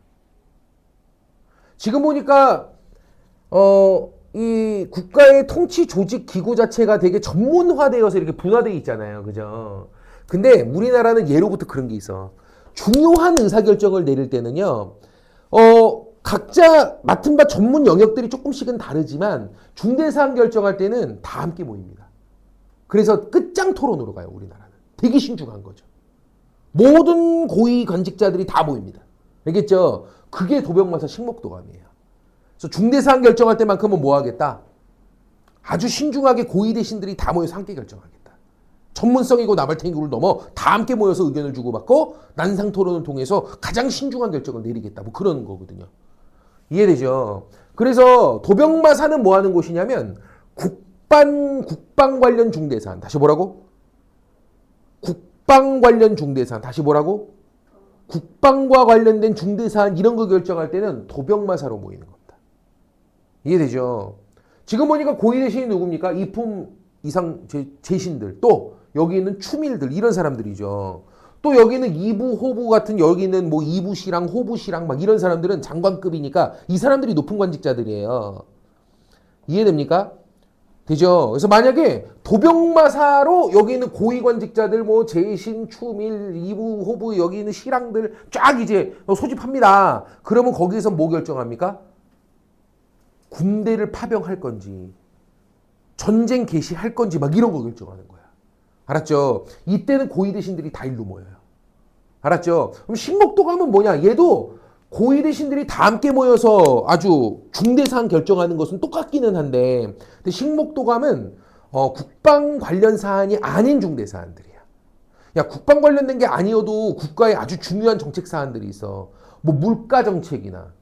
S1: 지금 보니까 이 국가의 통치 조직 기구 자체가 되게 전문화되어서 이렇게 분화되어 있잖아요. 그죠? 근데 우리나라는 예로부터 그런 게 있어. 중요한 의사결정을 내릴 때는요. 각자 맡은 바 전문 영역들이 조금씩은 다르지만 중대사안 결정할 때는 다 함께 모입니다. 그래서 끝장 토론으로 가요. 우리나라는. 되게 신중한 거죠. 모든 고위 관직자들이 다 모입니다. 알겠죠? 그게 도병마사 식목도감이에요. 그래서 중대사안 결정할 때만큼은 뭐 하겠다? 아주 신중하게 고위 대신들이 다 모여서 함께 결정하겠다. 전문성이고 나발탱이를 넘어 다 함께 모여서 의견을 주고받고 난상 토론을 통해서 가장 신중한 결정을 내리겠다. 뭐 그런 거거든요. 이해되죠? 그래서 도병마사는 뭐 하는 곳이냐면 국방 관련 중대사안. 다시 뭐라고? 국방 관련 중대사안. 다시 뭐라고? 국방과 관련된 중대사안 이런 거 결정할 때는 도병마사로 모이는 겁니다. 이해되죠? 지금 보니까 고위 대신이 누굽니까? 2품 이상 재신들 또 여기 있는 추밀들 이런 사람들이죠. 또 여기는 이부, 호부 같은 여기는 뭐 이부시랑 호부시랑 막 이런 사람들은 장관급이니까 이 사람들이 높은 관직자들이에요. 이해됩니까? 되죠? 그래서 만약에 도병마사로 여기 있는 고위관직자들 뭐 재신, 추밀, 이부, 호부 여기 있는 시랑들 쫙 이제 소집합니다. 그러면 거기서 뭐 결정합니까? 군대를 파병할 건지 전쟁 개시할 건지 막 이런 거 결정하는 거야. 알았죠? 이때는 고위 대신들이 다 일로 모여요. 알았죠? 그럼 신목도감은 뭐냐? 얘도 고위 대신들이 다 함께 모여서 아주 중대사안 결정하는 것은 똑같기는 한데, 근데 신목도감은 국방 관련 사안이 아닌 중대사안들이야. 야, 국방 관련된 게 아니어도 국가의 아주 중요한 정책 사안들이 있어. 뭐 물가 정책이나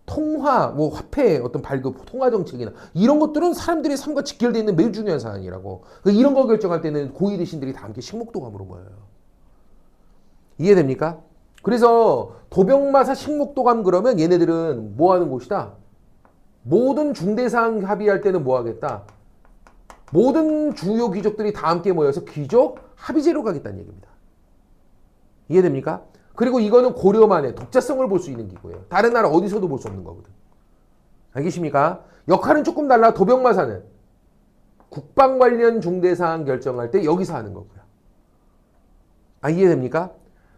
S1: 통화, 뭐 화폐 어떤 발급, 통화 정책이나 이런 것들은 사람들의 삶과 직결되어 있는 매우 중요한 사안이라고. 그러니까 이런 거 결정할 때는 고위 대신들이 다 함께 신목도감으로 모여요. 이해됩니까? 그래서 도병마사 식목도감 그러면 얘네들은 뭐 하는 곳이다? 모든 중대사항 합의할 때는 뭐 하겠다? 모든 주요 귀족들이 다 함께 모여서 귀족 합의제로 가겠다는 얘기입니다. 이해됩니까? 그리고 이거는 고려만의 독자성을 볼 수 있는 기구예요. 다른 나라 어디서도 볼 수 없는 거거든. 알겠습니까? 역할은 조금 달라. 도병마사는 국방 관련 중대사항 결정할 때 여기서 하는 거고요. 아, 이해됩니까?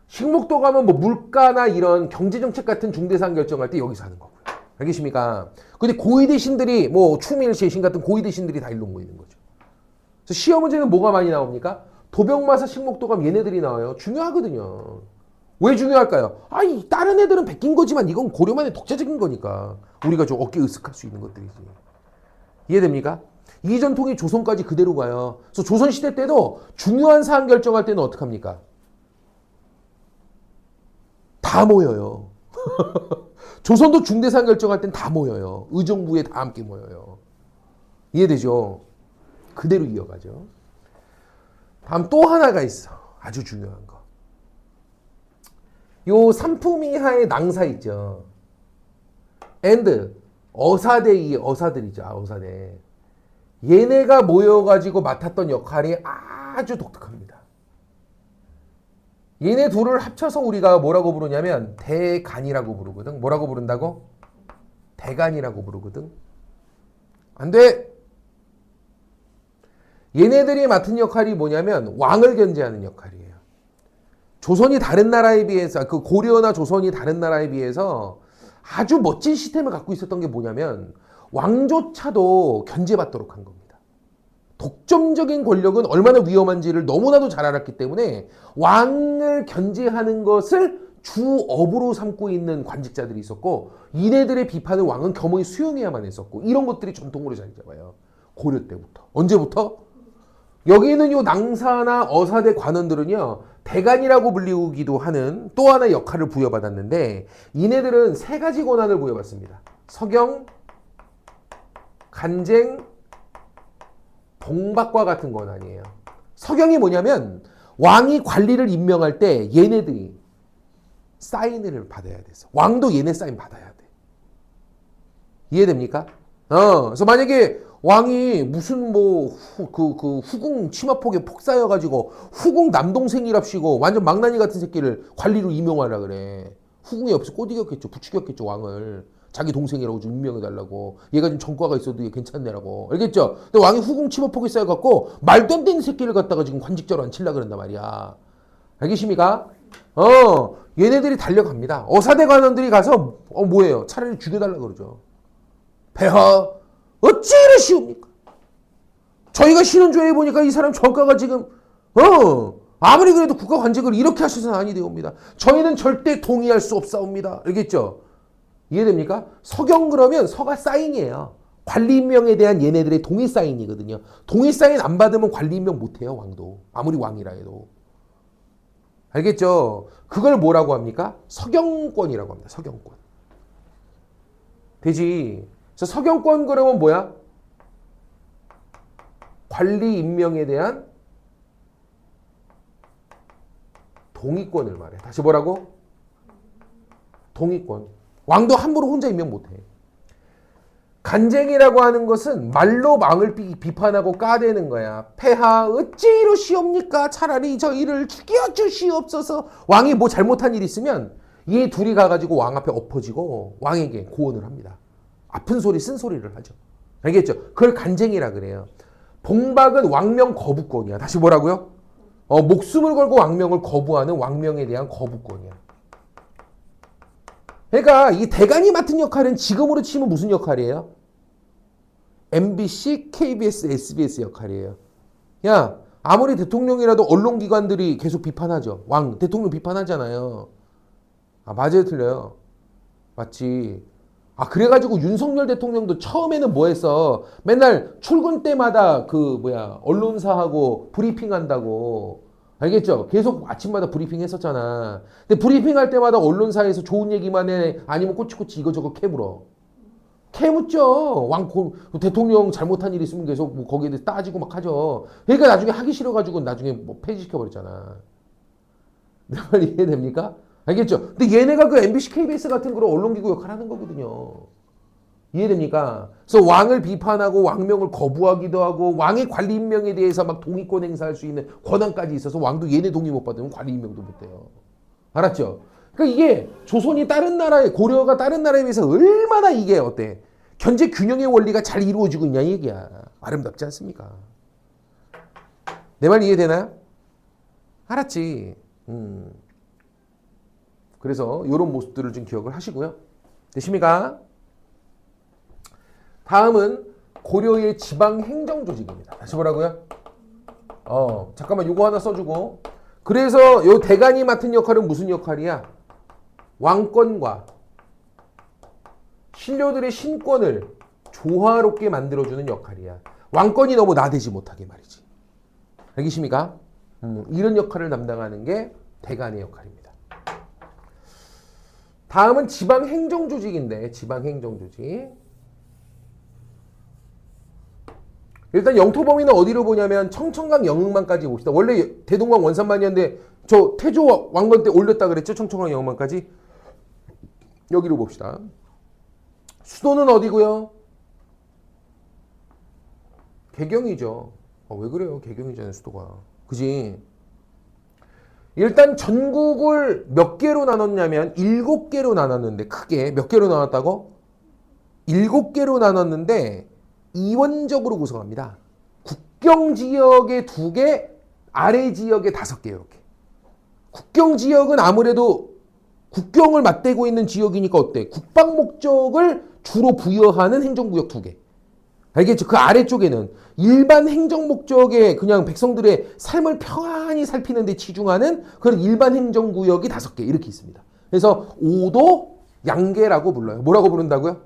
S1: 식목도감은 뭐 물가나 이런 경제정책 같은 중대사항 결정할 때 여기서 하는 거고요. 알겠습니까? 근데 고위 대신들이 뭐 추밀, 재신 같은 고위 대신들이 다 일로 모이는 거죠. 그래서 시험 문제는 뭐가 많이 나옵니까? 도병마사, 식목도감 얘네들이 나와요. 중요하거든요. 왜 중요할까요? 아이 다른 애들은 베낀 거지만 이건 고려만의 독자적인 거니까 우리가 좀 어깨 으쓱할 수 있는 것들이지. 이해됩니까? 이 전통이 조선까지 그대로 가요. 그래서 조선시대 때도 중요한 사안 결정할 때는 어떡합니까? 다 모여요. 조선도 중대사안 결정할 땐 다 모여요. 의정부에 다 함께 모여요. 이해되죠? 그대로 이어가죠. 다음 또 하나가 있어. 아주 중요한 거. 요 삼품이하의 낭사 있죠. and 어사대이 어사들이죠. 어사대. 얘네가 모여가지고 맡았던 역할이 아주 독특합니다. 얘네 둘을 합쳐서 우리가 뭐라고 부르냐면 대간이라고 부르거든. 뭐라고 부른다고? 대간이라고 부르거든. 안 돼! 얘네들이 맡은 역할이 뭐냐면 왕을 견제하는 역할이에요. 조선이 다른 나라에 비해서, 그 고려나 조선이 다른 나라에 비해서 아주 멋진 시스템을 갖고 있었던 게 뭐냐면 왕조차도 견제받도록 한 겁니다. 독점적인 권력은 얼마나 위험한지를 너무나도 잘 알았기 때문에 왕을 견제하는 것을 주업으로 삼고 있는 관직자들이 있었고, 이네들의 비판을 왕은 겸허히 수용해야만 했었고, 이런 것들이 전통으로 자리 잡아요. 고려 때부터. 언제부터? 여기 있는 요 낭사나 어사대 관원들은요, 대간이라고 불리기도 하는 또 하나의 역할을 부여받았는데, 이네들은 세 가지 권한을 부여받습니다. 서경, 간쟁, 동박과 같은 권한이에요. 서경이 뭐냐면 왕이 관리를 임명할 때 얘네들이 사인을 받아야 돼서 왕도 얘네 사인 받아야 돼. 이해됩니까? 그래서 만약에 왕이 무슨 뭐 후궁 치마폭에 폭사여가지고 후궁 남동생이랍시고 완전 망나니 같은 새끼를 관리로 임명하라 그래. 후궁이 옆에서 꼬드겼겠죠. 부추겼겠죠 왕을. 자기 동생이라고 좀 임명해달라고. 얘가 좀 전과가 있어도 얘 괜찮네라고. 알겠죠? 근데 왕이 후궁 치마폭에 쌓여갖고 말도 안 되는 새끼를 갖다가 지금 관직자로 앉히려고 그런단 말이야. 알겠습니까? 얘네들이 달려갑니다. 어사대 관원들이 가서 뭐예요? 차라리 죽여달라 그러죠. 폐하 어찌 이러시옵니까? 저희가 신원조회해 보니까 이 사람 전과가 지금 아무리 그래도 국가 관직을 이렇게 하셔서는 아니되옵니다. 저희는 절대 동의할 수 없사옵니다. 알겠죠? 이해됩니까? 서경 그러면 서가 사인이에요. 관리 임명에 대한 얘네들의 동의 사인이거든요. 동의 사인 안 받으면 관리 임명 못해요. 왕도. 아무리 왕이라 해도. 알겠죠? 그걸 뭐라고 합니까? 서경권이라고 합니다. 서경권. 되지. 그래서 서경권 그러면 뭐야? 관리 임명에 대한 동의권을 말해. 다시 뭐라고? 동의권. 왕도 함부로 혼자 임명 못해. 간쟁이라고 하는 것은 말로 왕을 비판하고 까대는 거야. 폐하 어찌 이러시옵니까? 차라리 저희를 죽여주시옵소서. 왕이 뭐 잘못한 일 있으면 이 둘이 가가지고 왕 앞에 엎어지고 왕에게 고언을 합니다. 아픈 소리 쓴 소리를 하죠. 알겠죠? 그걸 간쟁이라 그래요. 봉박은 왕명 거부권이야. 다시 뭐라고요? 목숨을 걸고 왕명을 거부하는 왕명에 대한 거부권이야. 그러니까 이 대간이 맡은 역할은 지금으로 치면 무슨 역할이에요? MBC, KBS, SBS 역할이에요. 야, 아무리 대통령이라도 언론기관들이 계속 비판하죠. 왕, 대통령 비판하잖아요. 아, 맞아요, 틀려요? 맞지. 아, 그래가지고 윤석열 대통령도 처음에는 뭐 했어? 맨날 출근 때마다 언론사하고 브리핑 한다고. 알겠죠? 계속 아침마다 브리핑 했었잖아. 근데 브리핑 할 때마다 언론사에서 좋은 얘기만 해. 아니면 꼬치꼬치 이거저거 캐물어. 캐묻죠. 대통령 잘못한 일 있으면 계속 뭐 거기에 대해서 따지고 막 하죠. 그러니까 나중에 하기 싫어가지고 나중에 뭐 폐지시켜버렸잖아. 내 말 이해됩니까? 알겠죠? 근데 얘네가 그 MBC, KBS 같은 그런 언론기구 역할을 하는 거거든요. 이해됩니까? 그래서 왕을 비판하고 왕명을 거부하기도 하고 왕의 관리 임명에 대해서 막 동의권 행사할 수 있는 권한까지 있어서 왕도 얘네 동의 못 받으면 관리 임명도 못 해요. 알았죠? 그러니까 이게 조선이 다른 나라에 고려가 다른 나라에 비해서 얼마나 이게 어때? 견제 균형의 원리가 잘 이루어지고 있냐 이 얘기야. 아름답지 않습니까? 내 말 이해되나요? 알았지. 그래서 이런 모습들을 좀 기억을 하시고요. 되십니까? 다음은 고려의 지방행정조직입니다. 다시 뭐라고요? 잠깐만 요거 하나 써주고. 그래서 요 대간이 맡은 역할은 무슨 역할이야? 왕권과 신료들의 신권을 조화롭게 만들어주는 역할이야. 왕권이 너무 나대지 못하게 말이지. 알겠습니까? 이런 역할을 담당하는 게 대간의 역할입니다. 다음은 지방행정조직인데 지방행정조직. 일단 영토 범위는 어디로 보냐면 청천강 영흥만까지 봅시다. 원래 대동강 원산만이었는데 저 태조 왕건 때 올렸다 그랬죠. 청천강 영흥만까지. 여기로 봅시다. 수도는 어디고요? 개경이죠. 왜 그래요? 개경이잖아요, 수도가. 그지? 일단 전국을 몇 개로 나눴냐면 7개로 나눴는데 크게 몇 개로 나눴다고? 7개로 나눴는데 이원적으로 구성합니다. 국경 지역에 2개, 아래 지역에 5개 이렇게. 국경 지역은 아무래도 국경을 맞대고 있는 지역이니까 어때? 국방 목적을 주로 부여하는 행정구역 2개. 알겠죠? 그 아래쪽에는 일반 행정 목적에 그냥 백성들의 삶을 평안히 살피는 데 치중하는 그런 일반 행정구역이 5개 이렇게 있습니다. 그래서 오도 양계라고 불러요. 뭐라고 부른다고요?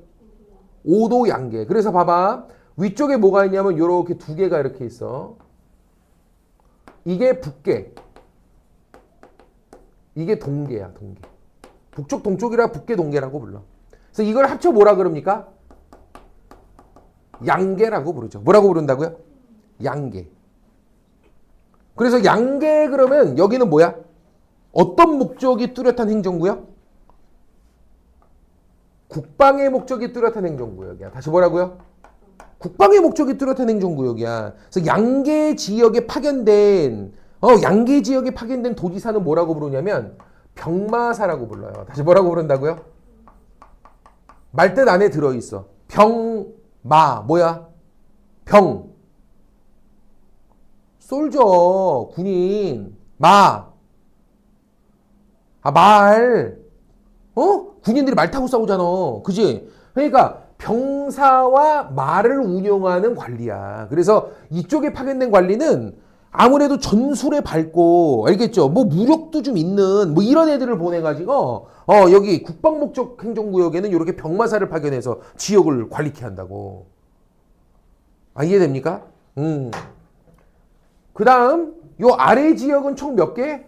S1: 오도 양계. 그래서 봐봐. 위쪽에 뭐가 있냐면 이렇게 2개가 이렇게 있어. 이게 북계. 이게 동계야, 동계. 북쪽 동쪽이라 북계 동계라고 불러. 그래서 이걸 합쳐 뭐라 그럽니까? 양계라고 부르죠. 뭐라고 부른다고요? 양계. 그래서 양계 그러면 여기는 뭐야? 어떤 목적이 뚜렷한 행정구역? 국방의 목적이 뚜렷한 행정구역이야. 다시 뭐라고요? 국방의 목적이 뚜렷한 행정구역이야. 그래서 양계 지역에 파견된 도지사는 뭐라고 부르냐면 병마사라고 불러요. 다시 뭐라고 부른다고요? 말뜻 안에 들어있어. 병마 뭐야? 병 솔저 군인 말 군인들이 말 타고 싸우잖아. 그지? 그러니까 병사와 말을 운영하는 관리야. 그래서 이쪽에 파견된 관리는 아무래도 전술에 밝고 알겠죠? 뭐 무력도 좀 있는 뭐 이런 애들을 보내가지고 여기 국방 목적 행정구역에는 이렇게 병마사를 파견해서 지역을 관리케 한다고. 이해됩니까? 그 다음 요 아래 지역은 총 몇 개?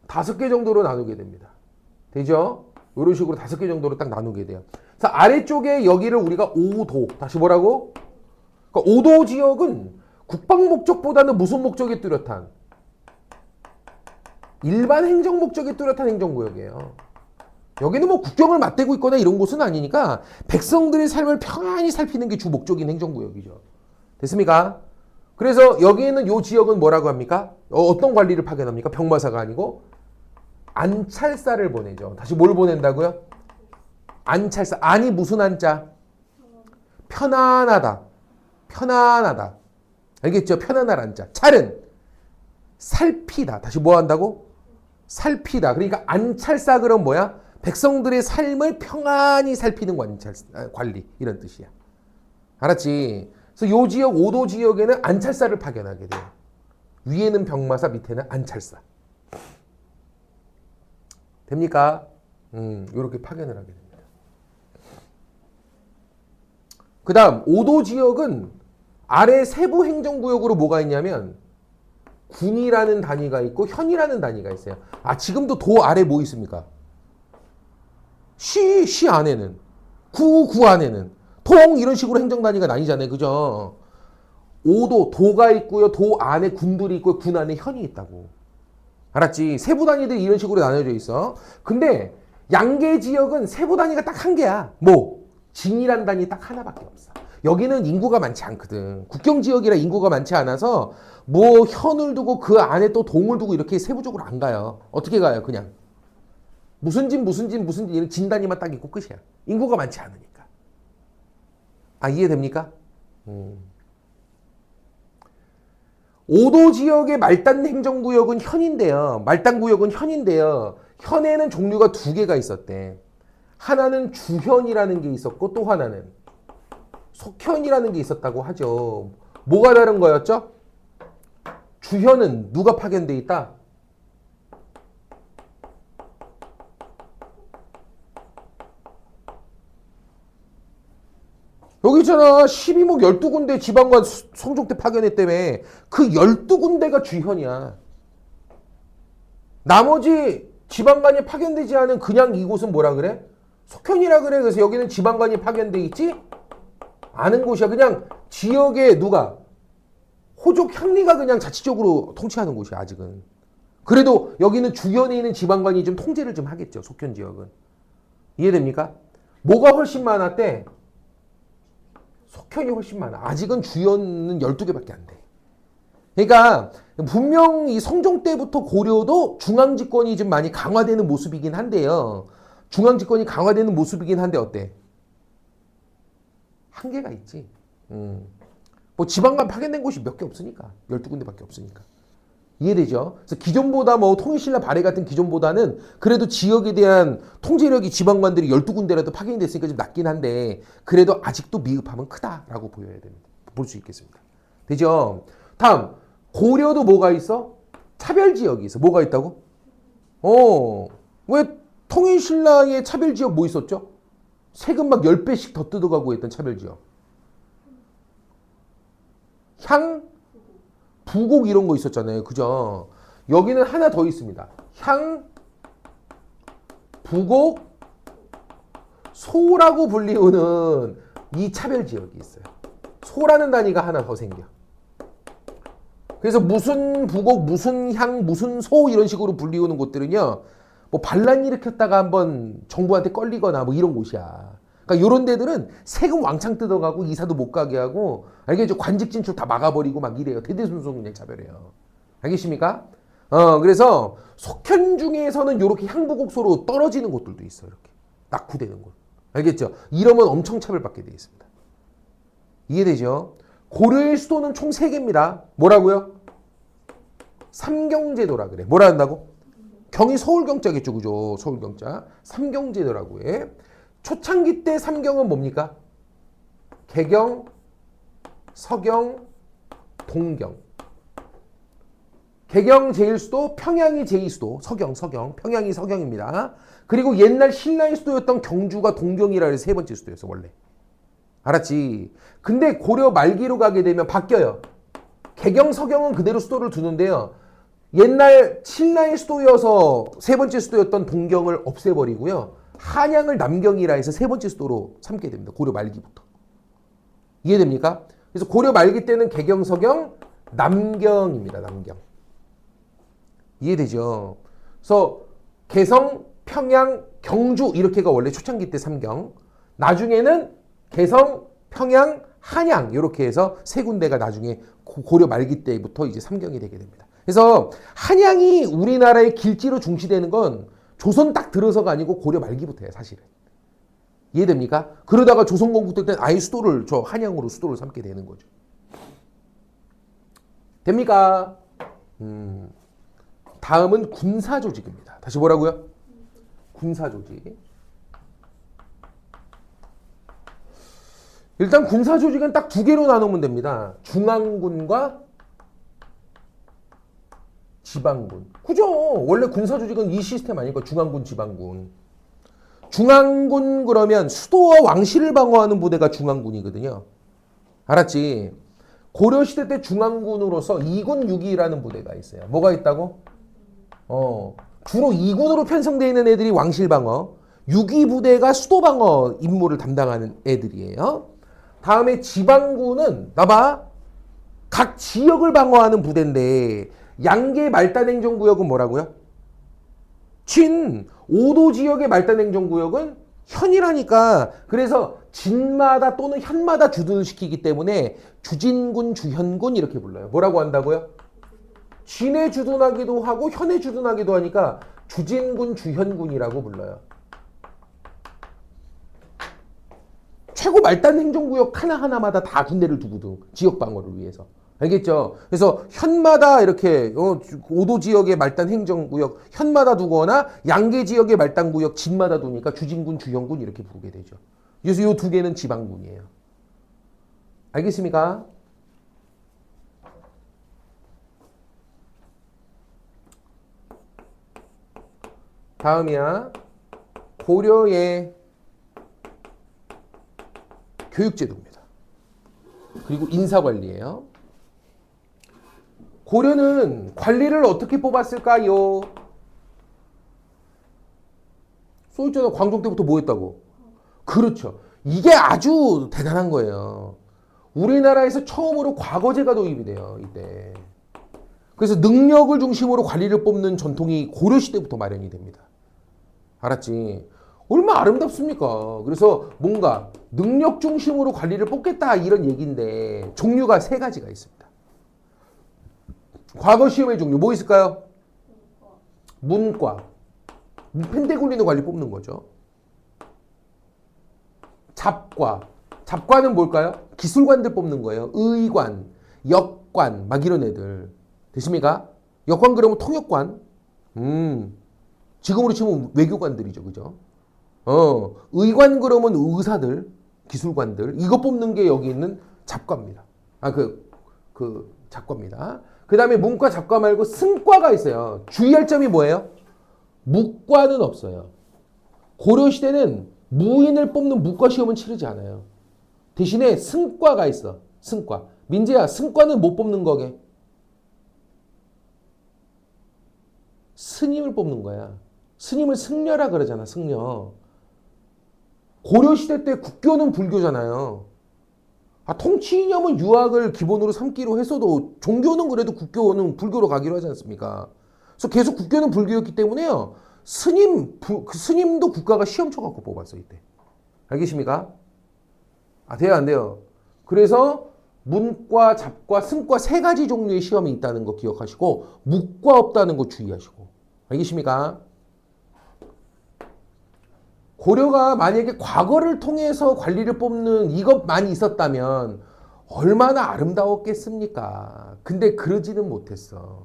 S1: 5개 정도로 나누게 됩니다. 되죠? 이런 식으로 5개 정도로 딱 나누게 돼요. 그래서 아래쪽에 여기를 우리가 5도. 다시 뭐라고? 그러니까 5도 지역은 국방 목적보다는 무슨 목적이 뚜렷한? 일반 행정 목적이 뚜렷한 행정구역이에요. 여기는 뭐 국경을 맞대고 있거나 이런 곳은 아니니까 백성들의 삶을 평안히 살피는 게 주 목적인 행정구역이죠. 됐습니까? 그래서 여기 있는 요 지역은 뭐라고 합니까? 어떤 관리를 파견합니까? 병마사가 아니고 안찰사를 보내죠. 다시 뭘 보낸다고요? 안찰사. 안이 무슨 안자? 편안하다. 편안하다. 알겠죠? 편안할 안자. 찰은 살피다. 다시 뭐 한다고? 살피다. 그러니까 안찰사 그럼 뭐야? 백성들의 삶을 평안히 살피는 관리. 이런 뜻이야. 알았지? 그래서 요 지역 5도 지역에는 안찰사를 파견하게 돼요. 위에는 병마사, 밑에는 안찰사. 됩니까? 이렇게 파견을 하게 됩니다. 그 다음 5도 지역은 아래 세부 행정구역으로 뭐가 있냐면 군이라는 단위가 있고 현이라는 단위가 있어요. 아, 지금도 도 아래 뭐 있습니까? 시 안에는 구 안에는 통 이런 식으로 행정 단위가 나뉘잖아요. 그죠? 5도 도가 있고요. 도 안에 군들이 있고 군 안에 현이 있다고. 알았지? 세부 단위들이 이런 식으로 나눠져 있어. 근데 양계 지역은 세부 단위가 딱 한 개야. 뭐? 진이란 단위 딱 하나밖에 없어. 여기는 인구가 많지 않거든. 국경 지역이라 인구가 많지 않아서 뭐 현을 두고 그 안에 또 동을 두고 이렇게 세부적으로 안 가요. 어떻게 가요? 그냥 무슨 진 이런 진 단위만 딱 있고 끝이야. 인구가 많지 않으니까. 아, 이해됩니까? 5도 지역의 말단 행정구역은 현인데요. 말단구역은 현인데요. 현에는 종류가 두 개가 있었대. 하나는 주현이라는 게 있었고 또 하나는 속현이라는 게 있었다고 하죠. 뭐가 다른 거였죠? 주현은 누가 파견돼 있다? 여기 있잖아. 12목 12군데 지방관 성종 때 파견했다며. 그 12군데가 주현이야. 나머지 지방관이 파견되지 않은 그냥 이곳은 뭐라 그래? 속현이라 그래. 그래서 여기는 지방관이 파견돼 있지 않은 곳이야. 그냥 지역에 누가? 호족 향리가 그냥 자치적으로 통치하는 곳이야. 아직은. 그래도 여기는 주현에 있는 지방관이 좀 통제를 좀 하겠죠. 속현 지역은. 이해됩니까? 뭐가 훨씬 많았대? 속현이 훨씬 많아. 아직은 주현은 12개밖에 안 돼. 그러니까 분명 이 성종 때부터 고려도 중앙집권이 좀 많이 강화되는 모습이긴 한데요. 중앙집권이 강화되는 모습이긴 한데 어때? 한계가 있지. 뭐 지방관 파견된 곳이 몇 개 없으니까. 12군데밖에 없으니까. 이해되죠? 그래서 기존보다 뭐 통일신라 발해 같은 기존보다는 그래도 지역에 대한 통제력이 지방관들이 12군데라도 파견이 됐으니까 좀 낮긴 한데 그래도 아직도 미흡함은 크다라고 보여야 됩니다. 볼 수 있겠습니다. 되죠? 다음 고려도 뭐가 있어? 차별지역이 있어. 뭐가 있다고? 왜 통일신라의 차별지역 뭐 있었죠? 세금 막 10배씩 더 뜯어가고 했던 차별지역. 향, 부곡 이런 거 있었잖아요. 그죠? 여기는 하나 더 있습니다. 향, 부곡, 소라고 불리우는 이 차별 지역이 있어요. 소라는 단위가 하나 더 생겨. 그래서 무슨 부곡, 무슨 향, 무슨 소 이런 식으로 불리우는 곳들은요. 뭐 반란 일으켰다가 한번 정부한테 걸리거나 뭐 이런 곳이야. 그러니까 이런 데들은 세금 왕창 뜯어가고 이사도 못 가게 하고 알겠죠? 관직 진출 다 막아버리고 막 이래요. 대대손손 그냥 차별해요. 알겠습니까? 그래서 속현 중에서는 이렇게 향부곡소로 떨어지는 곳들도 있어요. 이렇게 낙후되는 곳. 알겠죠? 이러면 엄청 차별받게 되어 있습니다. 이해되죠? 고려의 수도는 총 3개입니다. 뭐라고요? 삼경제도라 그래. 뭐라 한다고? 경이 서울경자겠죠. 그죠? 서울경자. 삼경제도라고 해. 초창기 때 삼경은 뭡니까? 개경, 서경, 동경. 개경 제1수도, 평양이 제2수도, 서경, 평양이 서경입니다. 그리고 옛날 신라의 수도였던 경주가 동경이라 해서 세 번째 수도였어, 원래. 알았지? 근데 고려 말기로 가게 되면 바뀌어요. 개경, 서경은 그대로 수도를 두는데요. 옛날 신라의 수도여서 세 번째 수도였던 동경을 없애버리고요. 한양을 남경이라 해서 세 번째 수도로 삼게 됩니다. 고려 말기부터. 이해됩니까? 그래서 고려 말기 때는 개경, 서경, 남경입니다. 남경. 이해되죠? 그래서 개성, 평양, 경주 이렇게가 원래 초창기 때 삼경. 나중에는 개성, 평양, 한양 이렇게 해서 세 군데가 나중에 고려 말기 때부터 이제 삼경이 되게 됩니다. 그래서 한양이 우리나라의 길지로 중시되는 건 조선 딱 들어서가 아니고 고려 말기부터예요, 사실은. 이해됩니까? 그러다가 조선 건국 때는 아예 수도를 저 한양으로 수도를 삼게 되는 거죠. 됩니까? 다음은 군사 조직입니다. 다시 뭐라고요? 군사 조직. 일단 군사 조직은 딱 두 개로 나누면 됩니다. 중앙군과 지방군. 그죠? 원래 군사 조직은 이 시스템 아닐까? 중앙군, 지방군. 중앙군 그러면 수도와 왕실을 방어하는 부대가 중앙군이거든요. 알았지? 고려시대 때 중앙군으로서 2군 6기라는 부대가 있어요. 뭐가 있다고? 주로 2군으로 편성되어 있는 애들이 왕실 방어, 6기 부대가 수도 방어 임무를 담당하는 애들이에요. 다음에 지방군은 나봐. 각 지역을 방어하는 부대인데 양계 말단행정구역은 뭐라고요? 진 5도 지역의 말단행정구역은 현이라니까. 그래서 진마다 또는 현마다 주둔을 시키기 때문에 주진군, 주현군 이렇게 불러요. 뭐라고 한다고요? 진에 주둔하기도 하고 현에 주둔하기도 하니까 주진군, 주현군이라고 불러요. 최고 말단 행정구역 하나하나마다 다 군대를 두거든. 지역 방어를 위해서. 알겠죠? 그래서 현마다 이렇게 5도 지역의 말단 행정구역 현마다 두거나 양계 지역의 말단구역 진마다 두니까 주진군, 주현군 이렇게 부르게 되죠. 그래서 이 두 개는 지방군이에요. 알겠습니까? 다음이야. 고려의 교육제도입니다. 그리고 인사관리예요. 고려는 관리를 어떻게 뽑았을까요? 써있잖아. 광종 때부터 뭐 했다고? 그렇죠. 이게 아주 대단한 거예요. 우리나라에서 처음으로 과거제가 도입이 돼요. 이때. 그래서 능력을 중심으로 관리를 뽑는 전통이 고려시대부터 마련이 됩니다. 알았지? 얼마나 아름답습니까? 그래서 뭔가 능력 중심으로 관리를 뽑겠다 이런 얘기인데 종류가 세 가지가 있습니다. 과거 시험의 종류 뭐 있을까요? 문과. 펜대 굴리는 관리 뽑는 거죠. 잡과. 잡과는 뭘까요? 기술관들 뽑는 거예요. 의관, 역관 막 이런 애들. 되십니까? 역관 그러면 통역관. 지금으로 치면 외교관들이죠. 그죠? 의관 그러면 의사들, 기술관들. 이거 뽑는 게 여기 있는 잡과입니다. 잡과입니다. 그 다음에 문과, 잡과 말고 승과가 있어요. 주의할 점이 뭐예요? 무과는 없어요. 고려시대는 무인을 뽑는 무과 시험은 치르지 않아요. 대신에 승과가 있어. 승과. 민재야, 승과는 못 뽑는 거게. 스님을 뽑는 거야. 스님을 승려라 그러잖아. 승려. 고려시대 때 국교는 불교잖아요. 통치 이념은 유학을 기본으로 삼기로 했어도 종교는 그래도 국교는 불교로 가기로 하지 않습니까? 그래서 계속 국교는 불교였기 때문에요. 스님도 국가가 시험 쳐갖고 뽑았어 이때. 알겠습니까? 돼요 안 돼요? 그래서 문과, 잡과, 승과 세 가지 종류의 시험이 있다는 거 기억하시고 무과 없다는 거 주의하시고. 알겠습니까? 고려가 만약에 과거를 통해서 관리를 뽑는 이것만 있었다면 얼마나 아름다웠겠습니까? 근데 그러지는 못했어.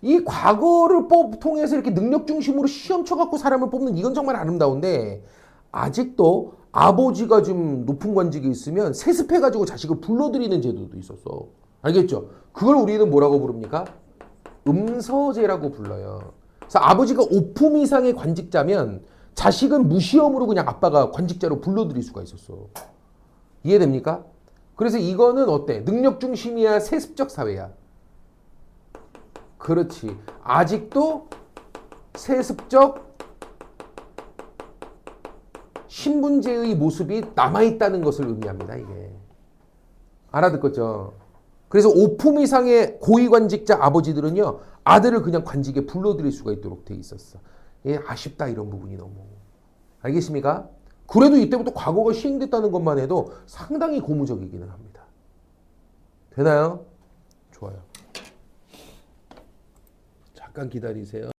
S1: 이 과거를 통해서 이렇게 능력 중심으로 시험 쳐갖고 사람을 뽑는 이건 정말 아름다운데 아직도 아버지가 좀 높은 관직에 있으면 세습해가지고 자식을 불러들이는 제도도 있었어. 알겠죠? 그걸 우리는 뭐라고 부릅니까? 음서제라고 불러요. 그래서 아버지가 5품 이상의 관직자면 자식은 무시험으로 그냥 아빠가 관직자로 불러들일 수가 있었어. 이해됩니까? 그래서 이거는 어때? 능력 중심이야? 세습적 사회야? 그렇지. 아직도 세습적 신분제의 모습이 남아있다는 것을 의미합니다. 이게. 알아듣겠죠? 그래서 5품 이상의 고위관직자 아버지들은요. 아들을 그냥 관직에 불러들일 수가 있도록 돼 있었어. 예, 아쉽다 이런 부분이 너무. 알겠습니까? 그래도 이때부터 과거가 시행됐다는 것만 해도 상당히 고무적이기는 합니다. 되나요? 좋아요. 잠깐 기다리세요.